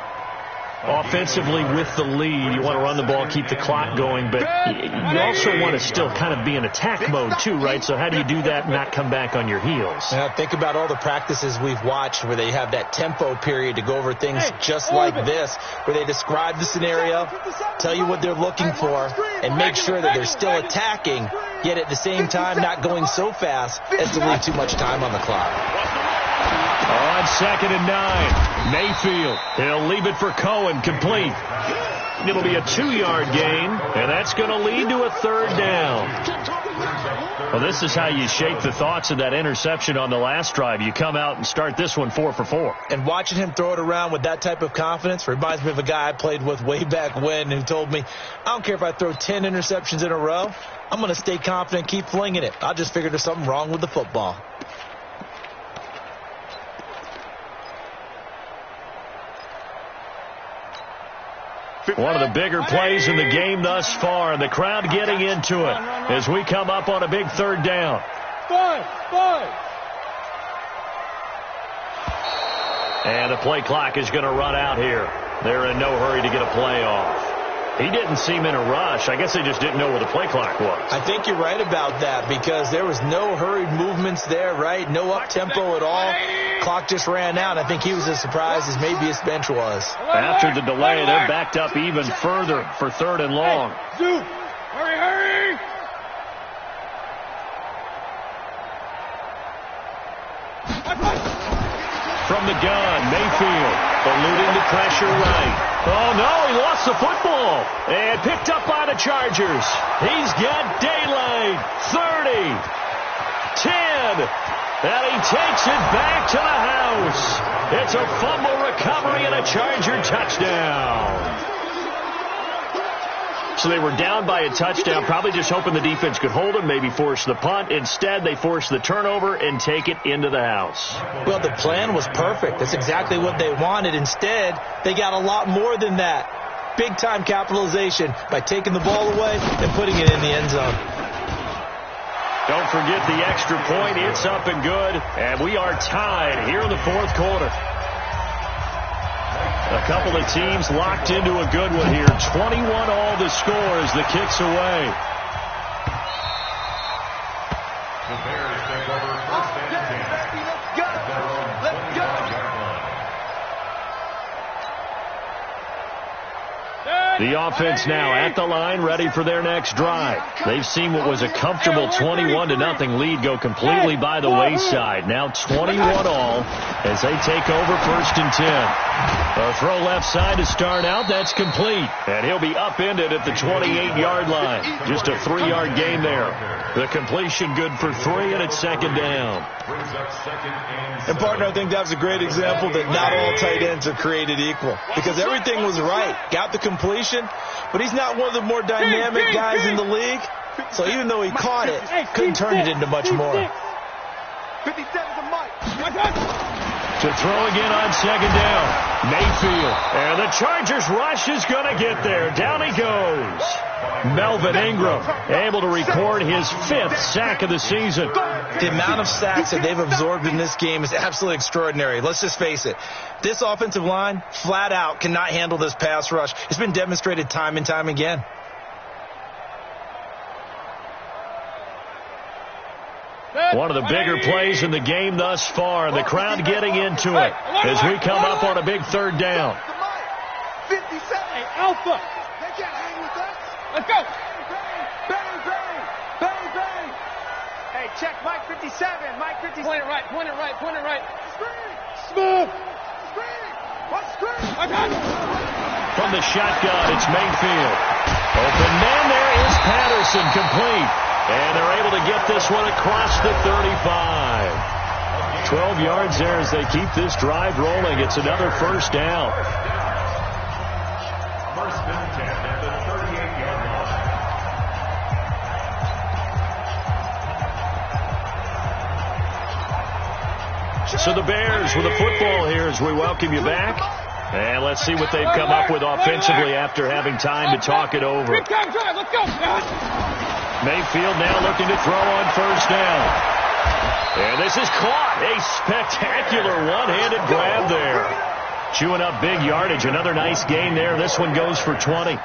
Offensively with the lead, you want to run the ball, keep the clock going, but you also want to still kind of be in attack mode too, right? So how do you do that and not come back on your heels? Now, think about all the practices we've watched where they have that tempo period to go over things just like this, where they describe the scenario, tell you what they're looking for, and make sure that they're still attacking, yet at the same time not going so fast as to leave too much time on the clock. On 2nd and 9, Mayfield. He'll leave it for Cohen, complete. It'll be a 2-yard gain, and that's going to lead to a 3rd down. Well, this is how you shake the thoughts of that interception on the last drive. You come out and start this one 4 for 4. And watching him throw it around with that type of confidence reminds me of a guy I played with way back when who told me, I don't care if I throw 10 interceptions in a row. I'm going to stay confident, keep flinging it. I just figured there's something wrong with the football. One of the bigger plays in the game thus far, and the crowd getting into it as we come up on a big 3rd down. 5. And the play clock is going to run out here. They're in no hurry to get a play off. He didn't seem in a rush. I guess they just didn't know where the play clock was. I think you're right about that because there was no hurried movements there, right? No up-tempo at all. Clock just ran out. I think he was as surprised as maybe his bench was. After the delay, they're backed up even further for 3rd and long. Hey, hurry! From the gun, Mayfield eluding the pressure right. Oh, no, he lost the football. And picked up by the Chargers. He's got daylight. 30, 10, and he takes it back to the house. It's a fumble recovery and a Charger touchdown. So they were down by a touchdown, probably just hoping the defense could hold them, maybe force the punt. Instead, they force the turnover and take it into the house. Well, the plan was perfect. That's exactly what they wanted. Instead, they got a lot more than that. Big-time capitalization by taking the ball away and putting it in the end zone. Don't forget the extra point. It's up and good, and we are tied here in the 4th quarter. A couple of teams locked into a good one here. 21 all the score as the kick's away. The Bears take over 1st and 10. Let's go. Let's go. The offense now at the line, ready for their next drive. They've seen what was a comfortable 21-0 lead go completely by the wayside. Now 21 all as they take over 1st and 10. A throw left side to start out. That's complete. And he'll be upended at the 28-yard line. Just a 3-yard gain there. The completion good for 3, and it's 2nd down. And, partner, I think that was a great example that not all tight ends are created equal. Because everything was right. Got the completion, but he's not one of the more dynamic guys in the league. So even though he caught it, couldn't turn it into much more. 57 to Mike. To throw again on 2nd down. Mayfield. And the Chargers rush is going to get there. Down he goes. Melvin Ingram able to record his 5th sack of the season. The amount of sacks that they've absorbed in this game is absolutely extraordinary. Let's just face it. This offensive line, flat out, cannot handle this pass rush. It's been demonstrated time and time again. One of the bigger plays in the game thus far. The crowd getting into it as we come up on a big 3rd down. 57. Hey, Alpha. They can't hang with us. Let's go. Bang, bang, bang, bang. Hey, check Mike 57. Mike 57. Point it right, point it right, point it right. Screen. Smooth. Screen. What screen? From the shotgun, it's Mayfield. Open man, there is Patterson, complete. And they're able to get this one across the 35. 12 yards there as they keep this drive rolling. It's another 1st down. 1st and 10 at the 38-yard line. So the Bears with the football here as we welcome you back. And let's see what they've come up with offensively after having time to talk it over. Let's go. Mayfield now looking to throw on 1st down. And this is caught. A spectacular one-handed grab there. Chewing up big yardage. Another nice gain there. This one goes for 20.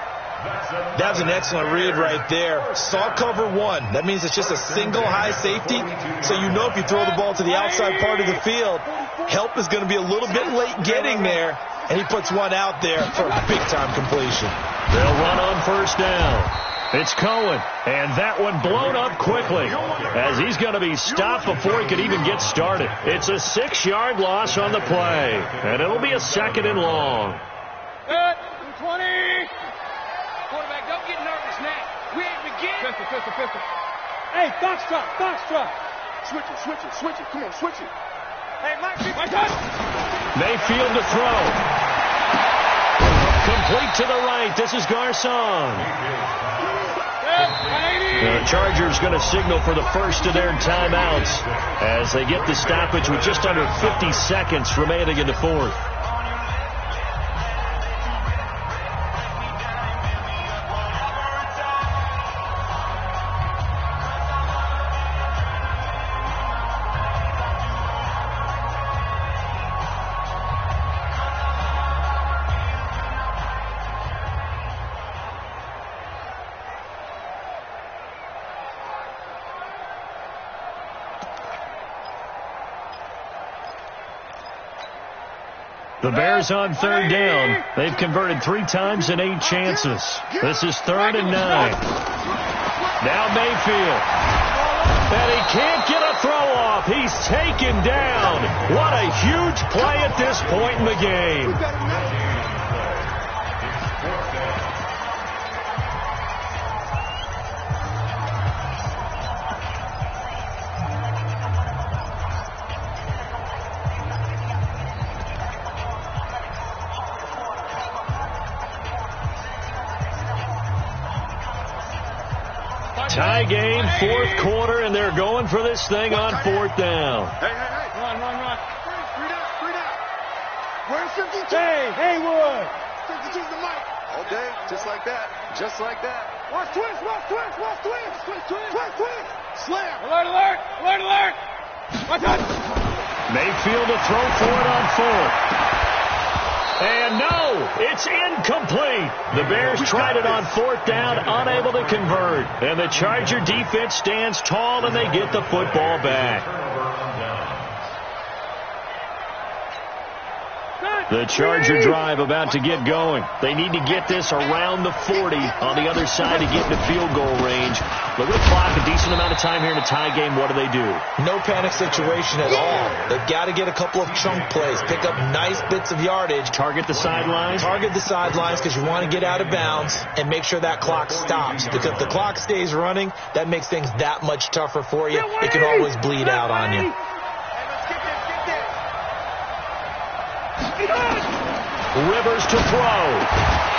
That's an excellent read right there. Saw cover 1. That means it's just a single high safety. So you know if you throw the ball to the outside part of the field, help is going to be a little bit late getting there. And he puts one out there for a big-time completion. They'll run on 1st down. It's Cohen, and that one blown up quickly as he's going to be stopped before he could even get started. It's a 6-yard loss on the play, and it'll be a 2nd and long. 20. Quarterback, don't get nervous now. We ain't begin. Pistol. Hey, foxtrot. Switch it. Come on, switch it. Hey, Mike. Mayfield to throw. Complete to the right. This is Garcon. The Chargers going to signal for the first of their timeouts as they get the stoppage with just under 50 seconds remaining in the 4th. The Bears on 3rd down. They've converted 3 times in 8 chances. This is 3rd and 9. Now Mayfield. And he can't get a throw off. He's taken down. What a huge play at this point in the game. Tie game, 4th quarter, and they're going for this thing on 4th down. Hey. Run. 3 down. Where's 52? Hey, Haywood. 52's the mic. All day, just like that. Watch twist. Slam. Alert. Watch out. Mayfield to throw for it on 4th. And no, it's incomplete. The Bears tried it on 4th down, unable to convert. And the Charger defense stands tall, and they get the football back. The Charger drive about to get going. They need to get this around the 40 on the other side to get into field goal range. Look at the clock, a decent amount of time here in a tie game. What do? No panic situation at all. They've got to get a couple of chunk plays, pick up nice bits of yardage. Target the sidelines? Target the sidelines because you want to get out of bounds and make sure that clock stops. Because if the clock stays running, that makes things that much tougher for you. It can always bleed out on you. Rivers to throw.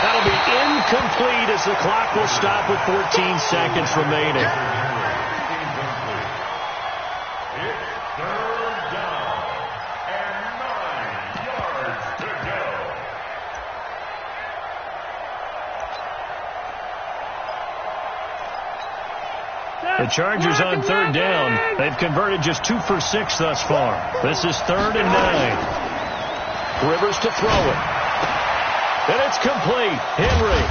That'll be incomplete as the clock will stop with 14 seconds remaining. It's third down and 9 yards to go. The Chargers on third down. They've converted just 2 for 6 thus far. This is 3rd and 9. Rivers to throw it. And it's complete. Henry.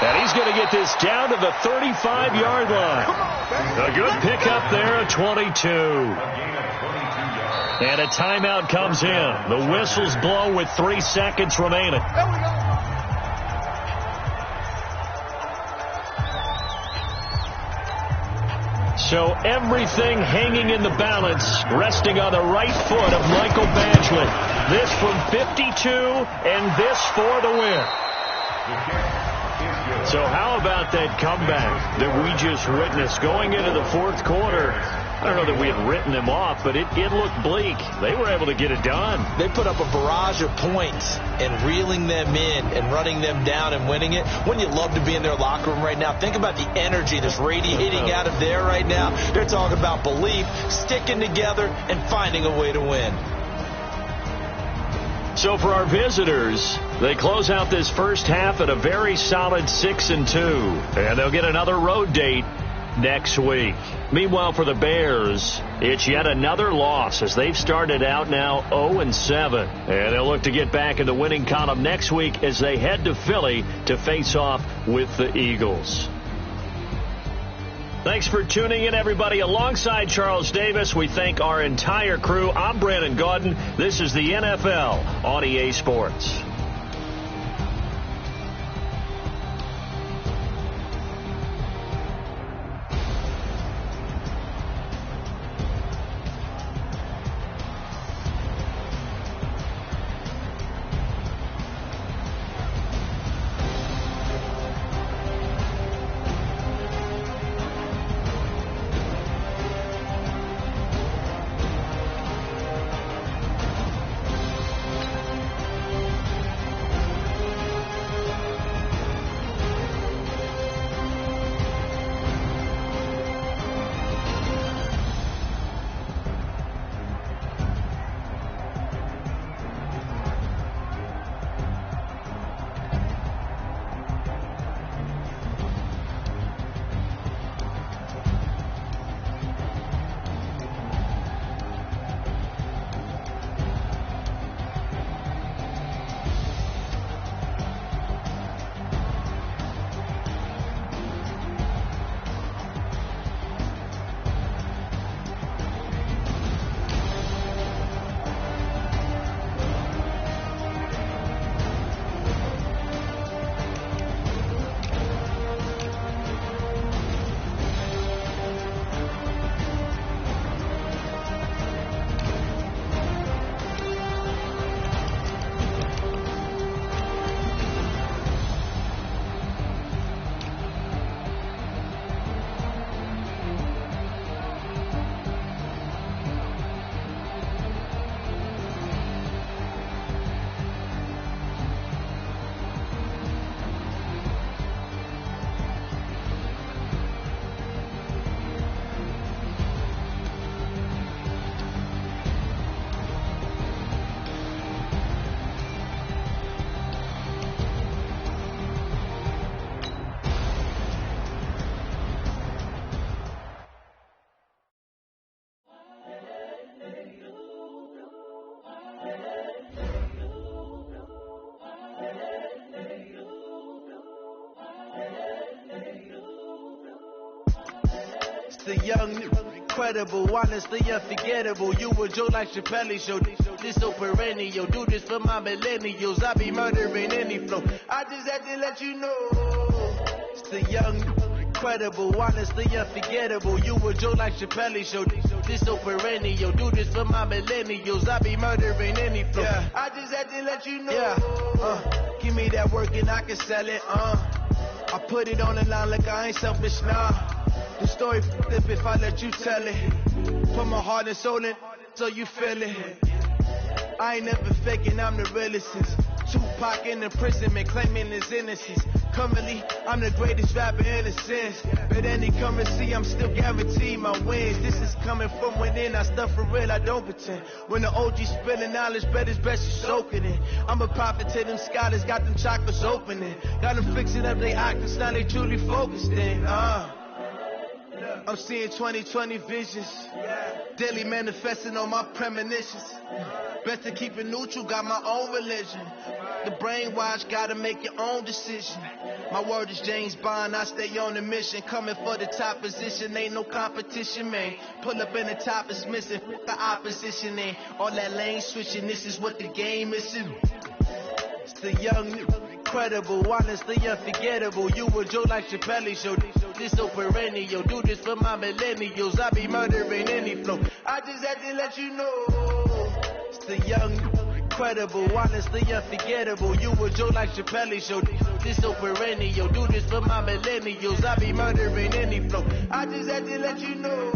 And he's going to get this down to the 35-yard line. A good pickup there at 22. And a timeout comes in. The whistles blow with 3 seconds remaining. So everything hanging in the balance, resting on the right foot of Michael Badgley. This from 52, and this for the win. So how about that comeback that we just witnessed going into the fourth quarter? I don't know that we had written them off, but it looked bleak. They were able to get it done. They put up a barrage of points and reeling them in and running them down and winning it. Wouldn't you love to be in their locker room right now? Think about the energy that's radiating out of there right now. They're talking about belief, sticking together, and finding a way to win. So for our visitors, they close out this first half at a very solid 6-2, and they'll get another road date next week. Meanwhile, for the Bears, it's yet another loss as they've started out now 0-7. And they'll look to get back in the winning column next week as they head to Philly to face off with the Eagles. Thanks for tuning in, everybody. Alongside Charles Davis, we thank our entire crew. I'm Brandon Gaudin. This is the NFL on EA Sports. The young incredible, honestly unforgettable. You a Joe like Chappelle show. This so perennial, do this for my millennials. I be murdering any flow. I just had to let you know. It's the young, incredible, honestly unforgettable. You a Joe like Chappelle show. This so perennial, do this for my millennials. I be murdering any flow. Yeah. I just had to let you know. Yeah. Give me that work and I can sell it. I put it on the line like I ain't selfish, nah. The story f***ed if I let you tell it. Put my heart and soul in so you feel it. I ain't never faking, I'm the realest since Tupac in imprisonment, claiming his innocence. Currently, I'm the greatest rapper in a sense. But any currency, I'm still guaranteed my wins. This is coming from within, I stuff for real, I don't pretend. When the OG spilling knowledge, bet it's best you soaking it. I'm a prophet to them scholars, got them chakras opening. Got them fixing up their octaves, now they truly focused in. I'm seeing 2020 visions. Daily manifesting on my premonitions. Best to keep it neutral, got my own religion. The brainwash, gotta make your own decision. My word is James Bond, I stay on the mission. Coming for the top position, ain't no competition, man. Pull up in the top is missing, the opposition ain't. All that lane switching, this is what the game is. It's the young, incredible, honestly unforgettable. You a Joe like Chappelle show. This so perennial, do this for my millennials. I be murdering any flow. I just had to let you know. It's the young, incredible, honestly unforgettable. You a Joe like Chappelle show. This so perennial, do this for my millennials. I be murdering any flow. I just had to let you know.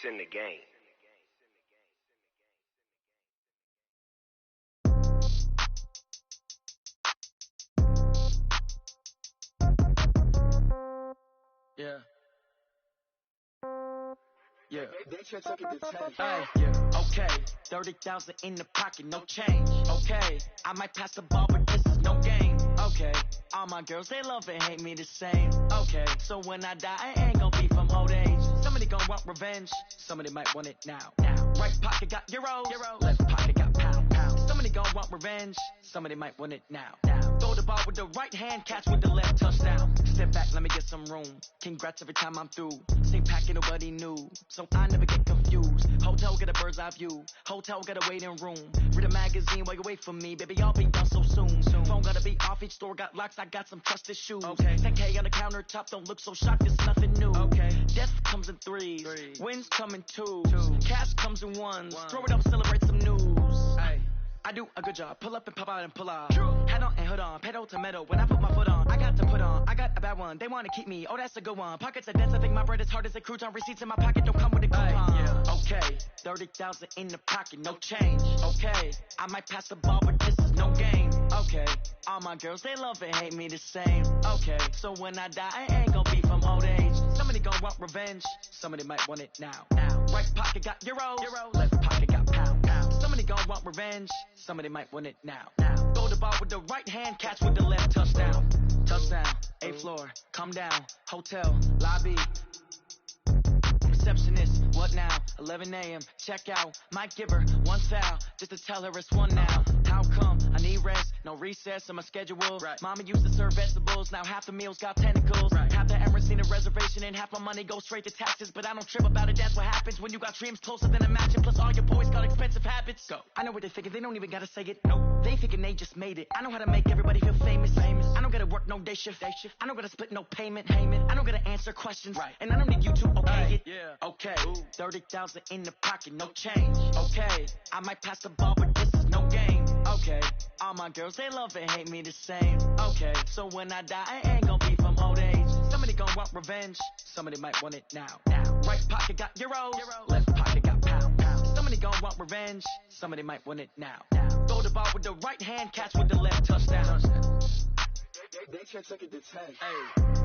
in the game. Yeah. Yeah. Yeah. Okay. 30,000 in the pocket, no change. Okay. I might pass the ball, but this is no game. Okay. All my girls, they love and hate me the same. Okay. So when I die, I ain't gonna be from old age. Somebody gonna want revenge. Somebody might want it now. Right pocket got euros. Left pocket got pound. Somebody gonna want revenge. Somebody might want it now. Throw the ball with the right hand, catch with the left, touchdown. Step back, let me get some room. Congrats every time I'm through. Same packet, nobody knew, so I never get confused. Hotel get a bird's eye view. Hotel got a waiting room. Read a magazine while you wait for me, baby. I'll be done so soon. Phone gotta be off. Each store got locks. I got some trusted shoes. Okay. 10K on the countertop. Don't look so shocked. It's nothing new. Okay. Death comes in threes. Wins come in twos. Cash comes in ones. Throw it up, celebrate some news. Ay. I do a good job. Pull up and pop out and pull out. Head on and hood on. Pedal to metal. When I put my foot on, I got to put on. I got a bad one. They want to keep me. Oh, that's a good one. Pockets are dense. I think my bread is hard as a crouton. Receipts in my pocket don't come with a coupon. Yeah. Okay. 30,000 in the pocket. No change. Okay. I might pass the ball, but this is no game. Okay. All my girls, they love and hate me the same. Okay. So when I die, I ain't gonna be from old age. Somebody gonna want revenge. Somebody might want it now. Right pocket got euros. Left pocket got pound. Somebody gonna want revenge. Somebody might want it now. Throw the ball with the right hand, catch with the left, touchdown. Touchdown, 8th floor, come down, hotel, lobby. Receptionist, what now? 11 a.m., check out. Might give her one foul, just to tell her it's one now. How come? I need rest, no recess in my schedule. Right. Mama used to serve vegetables, now half the meals got tentacles. Right. Half the Emirates need a reservation and half my money goes straight to taxes. But I don't trip about it, that's what happens when you got dreams closer than a match. Plus all your boys got expensive habits. Go. I know what they thinking, they don't even gotta say it. Nope. They thinking they just made it. I know how to make everybody feel famous. I don't gotta work no day shift. I don't gotta split no payment. I don't gotta answer questions. Right. And I don't need you to okay it. Yeah. Okay. 30,000 in the pocket, no change. Okay. I might pass the ball, but this is no game. Okay. All my girls, they love and hate me the same. Okay. So when I die, I ain't gonna be from old age. Somebody gonna want revenge. Somebody might want it now. Right pocket got euros. Left pocket got pound. Somebody gonna want revenge. Somebody might want it now. Throw the ball with the right hand, catch with the left, touchdown. They can't take it to 10. Hey.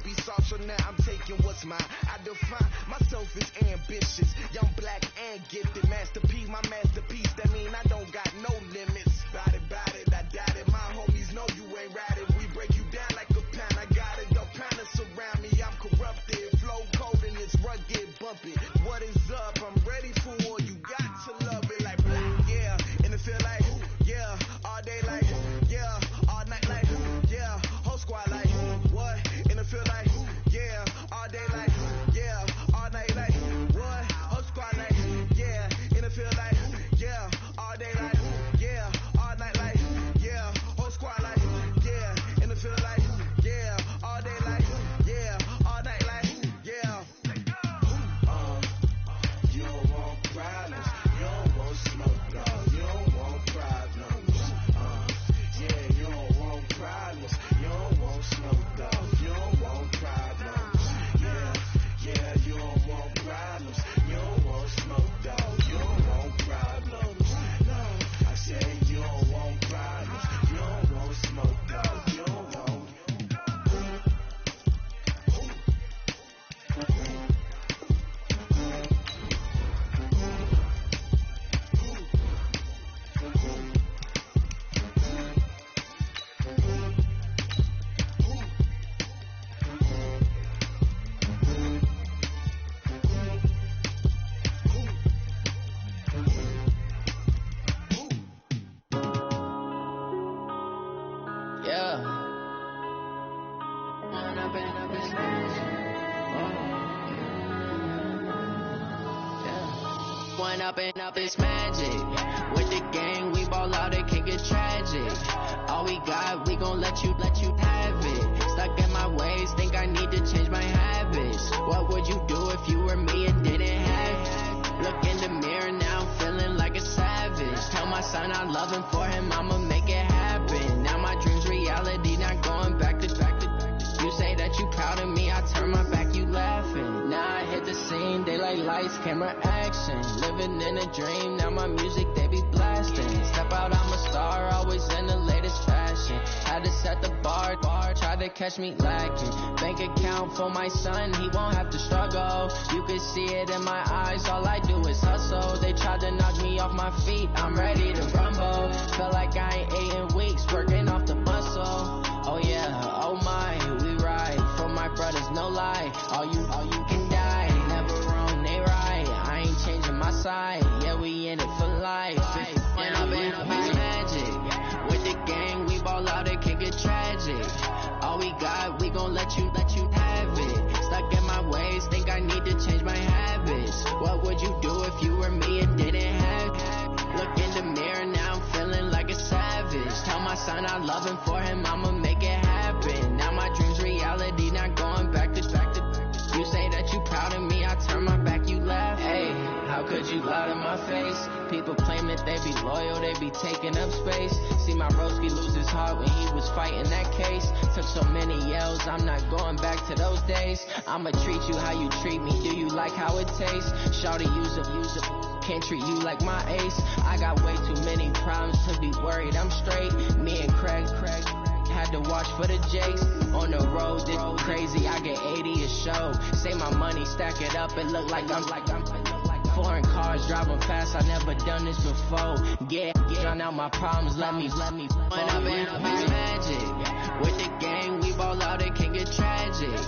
be soft, so now I'm taking what's mine. I define myself as ambitious, young, black, and gifted. Master P, my masterpiece, that mean I don't got no limits. Bout it, I doubt it. My homies know you ain't ratted. We break you down like a pound. I got it, the pounders surround me. I'm corrupted, flow cold and it's rugged, bumpy. What is up? I'm ready for war. You got to love it like black, yeah. And it feel like, yeah, all day like, yeah, all night like, yeah, whole squad like, what? And it feel like, yeah, all day like, yeah, all night like, what? Whole squad like, yeah, and it feel like, yeah, all day like, yeah, all night like, yeah, whole squad like, yeah, and it feel like, yeah, all day like, yeah, all night like, yeah. You don't want problems, you don't want smoke, dog, you don't want problems. Yeah, you don't want problems, you don't want smoke, dog, you don't want problems. Yeah, you don't want problems, you don't want smoke, dog, you don't want problems. No, I said you don't want problems, you don't want smoke, dog, you don't want. Up is magic. With the gang, we ball out, it can get tragic. All we got, we gon' let you have it. Stuck in my ways, think I need to change my habits. What would you do if you were me and didn't have it? Look in the mirror now, I'm feeling like a savage. Tell my son I love him, for him I'ma make it happen. Now my dream's reality, not going back to. You say that you proud of me, I turn my back, you laughing. Now I hit the scene, daylight lights, camera action. Living in a dream, now my music they be blasting. Step out, I'm a star, always in the latest fashion. Had to set the bar, try to catch me lacking. Bank account for my son, he won't have to struggle. You can see it in my eyes, all I do is hustle. They tried to knock me off my feet, I'm ready to rumble. Felt like I ain't ate in weeks, working off the muscle. Oh yeah, oh my, we ride for my brothers, no lie. All you can die, never wrong, they right. I ain't changing my side, yeah, we in it for life. When I've been up is magic. With the gang, we ball out, it can get tragic. All we got, we gon' let you have it. Stuck in my ways, think I need to change my habits. What would you do if you were me and didn't have it? Look in the mirror, now I'm feeling like a savage. Tell my son I love him, for him I'ma make it happen. Now my dream's reality, not going back to. You say that you proud of me, I turn my back, you laugh. Hey, how could you lie to my face? People claim that they be loyal, they be taking up space. See my broski lose his heart when he was fighting that case. Took so many yells, I'm not going back to those days. I'ma treat you how you treat me, do you like how it tastes? Shawty, use it. Can't treat you like my ace. I got way too many problems to be worried, I'm straight. Me and Craig had to watch for the Jakes. On the road, this crazy, I get 80 a show. Say my money, stack it up, it look like I'm foreign cars driving fast, I never done this before. Yeah, drown out my problems, let me. When I've been up is magic. With the gang, we ball out, it can get tragic.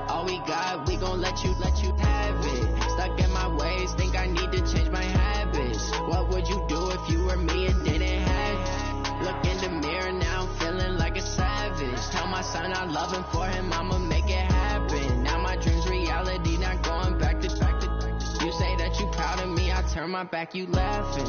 All we got, we gon' let you have it. Stuck in my ways, think I need to change my habits. What would you do if you were me and didn't have it? Look in the mirror, now I'm feeling like a savage. Tell my son I love him, for him I'ma make it happen. Now my dream's reality, not going back to. You say that you proud of me, I turn my back, you laughing.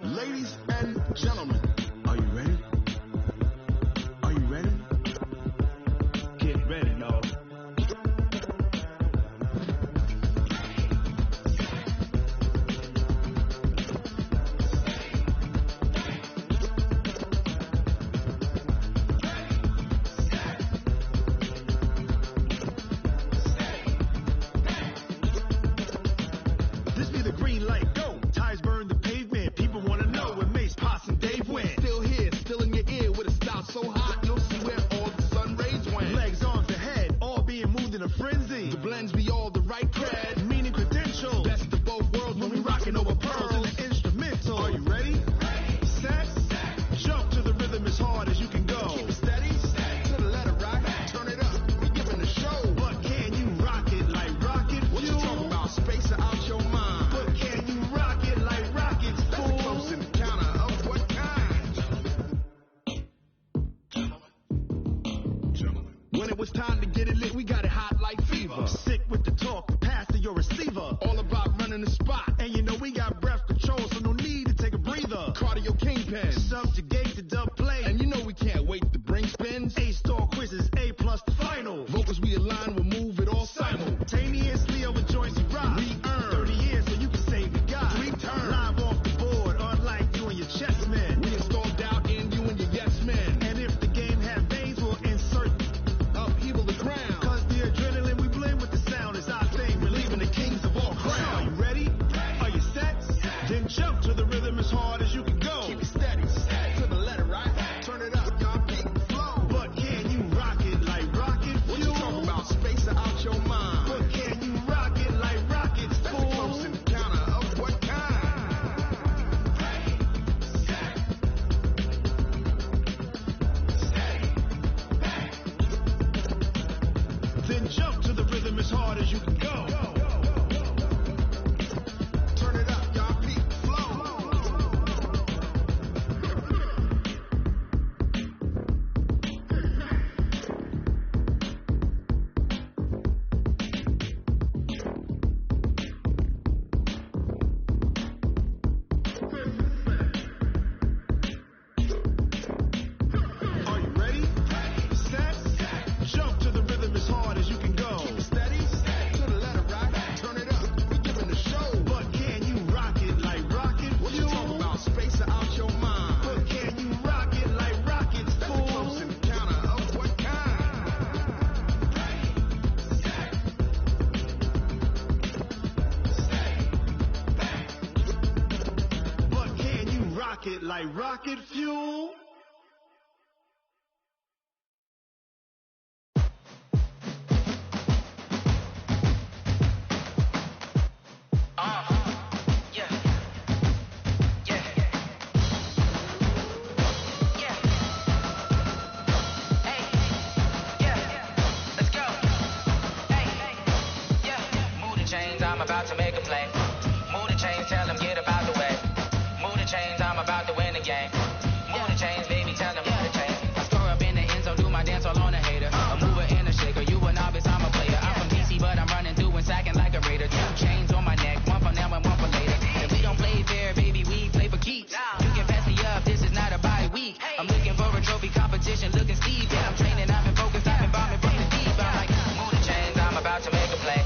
Ladies and gentlemen, are you ready? Are you ready? Get ready, y'all. see the green light go. Tires burn the pavement. People want to know when Mace, Potts, and Dave went. Still here, still in your ear with a style so hot, you'll see where all the sun rays went. Legs, arms, ahead, all being moved in a frenzy. The blends be all the right cred, meaning credentials. best of both worlds When we rockin' over pearls in the instrumental. Are you ready? Set, jump to the rhythm as hard as you can go. Keep it steady, to the letter right, turn it up, we giving the show. But can you rock it like rocket fuel? What you talking about, space or out your mind? But can you rock it like rockets, That's a fool? close encounter of what kind? When it was time to get it lit, we got it hot like fever. Sick with the talk, pass to your receiver. All about running the spot, And you know we got breath control, so no need to take a breather. cardio kingpin. Subjugate the dub play. And you know we can't wait to bring spins. A-star quizzes, A+ the final. Vocals we align, we'll move it all Simultaneously over joints we rock. We earn 30 years so you can save the guy. Return. Live off the board, unlike you and your chess men. We install doubt in you and your yes men. And if the game have veins, we'll insert. Upheaval the ground. Cause the adrenaline we blend with the sound is our thing. Relieving the kings of all crowns. Are you ready? Are you set? Then jump to the rhythm as hard as you can go. Keep it steady, to the letter right. Turn it up, y'all keep the flow. But can you rock it like rocket What you fuel? talking about, space or out your mind? But can you rock it like rockets, That's a close fool? encounter of what kind? Then jump to the rhythm as hard as you can go. Turn it up, y'all keep the flow. Are you ready? Set, jump to the rhythm as hard as you can go. Steady, to the letter right. Turn it up, we giving the show. But can you rock it like rocket What you fuel? talking about, space or out your mind? But can you rock it like rockets, That's a close fool? encounter of what kind? But can you rock it like rocket fuel? I'm about to make a play. Move the chains, tell them get about the way. Move the chains, I'm about to win the game. Move the chains, baby, tell them move the chains. I score up in the end zone, do my dance all on a hater. A mover and a shaker, you a novice, I'm a player. I'm from DC, but I'm running through and sacking like a raider. 2 chains on my neck, one for now and one for later. If we don't play fair, baby, we play for keeps. You can pass me up, this is not a bye week. I'm looking for a trophy competition, looking steep. Yeah, I'm training, I've been focused, I've been bombing from the deep. I'm like, move the chains, I'm about to make a play.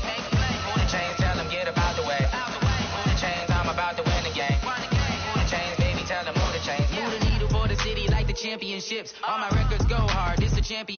Move the chains, tell them get about the way. Move the chains, I'm about to win the game. Move the chains, baby, tell them move the chains. Move the needle for the city like the championships. All my records go hard, this the champion.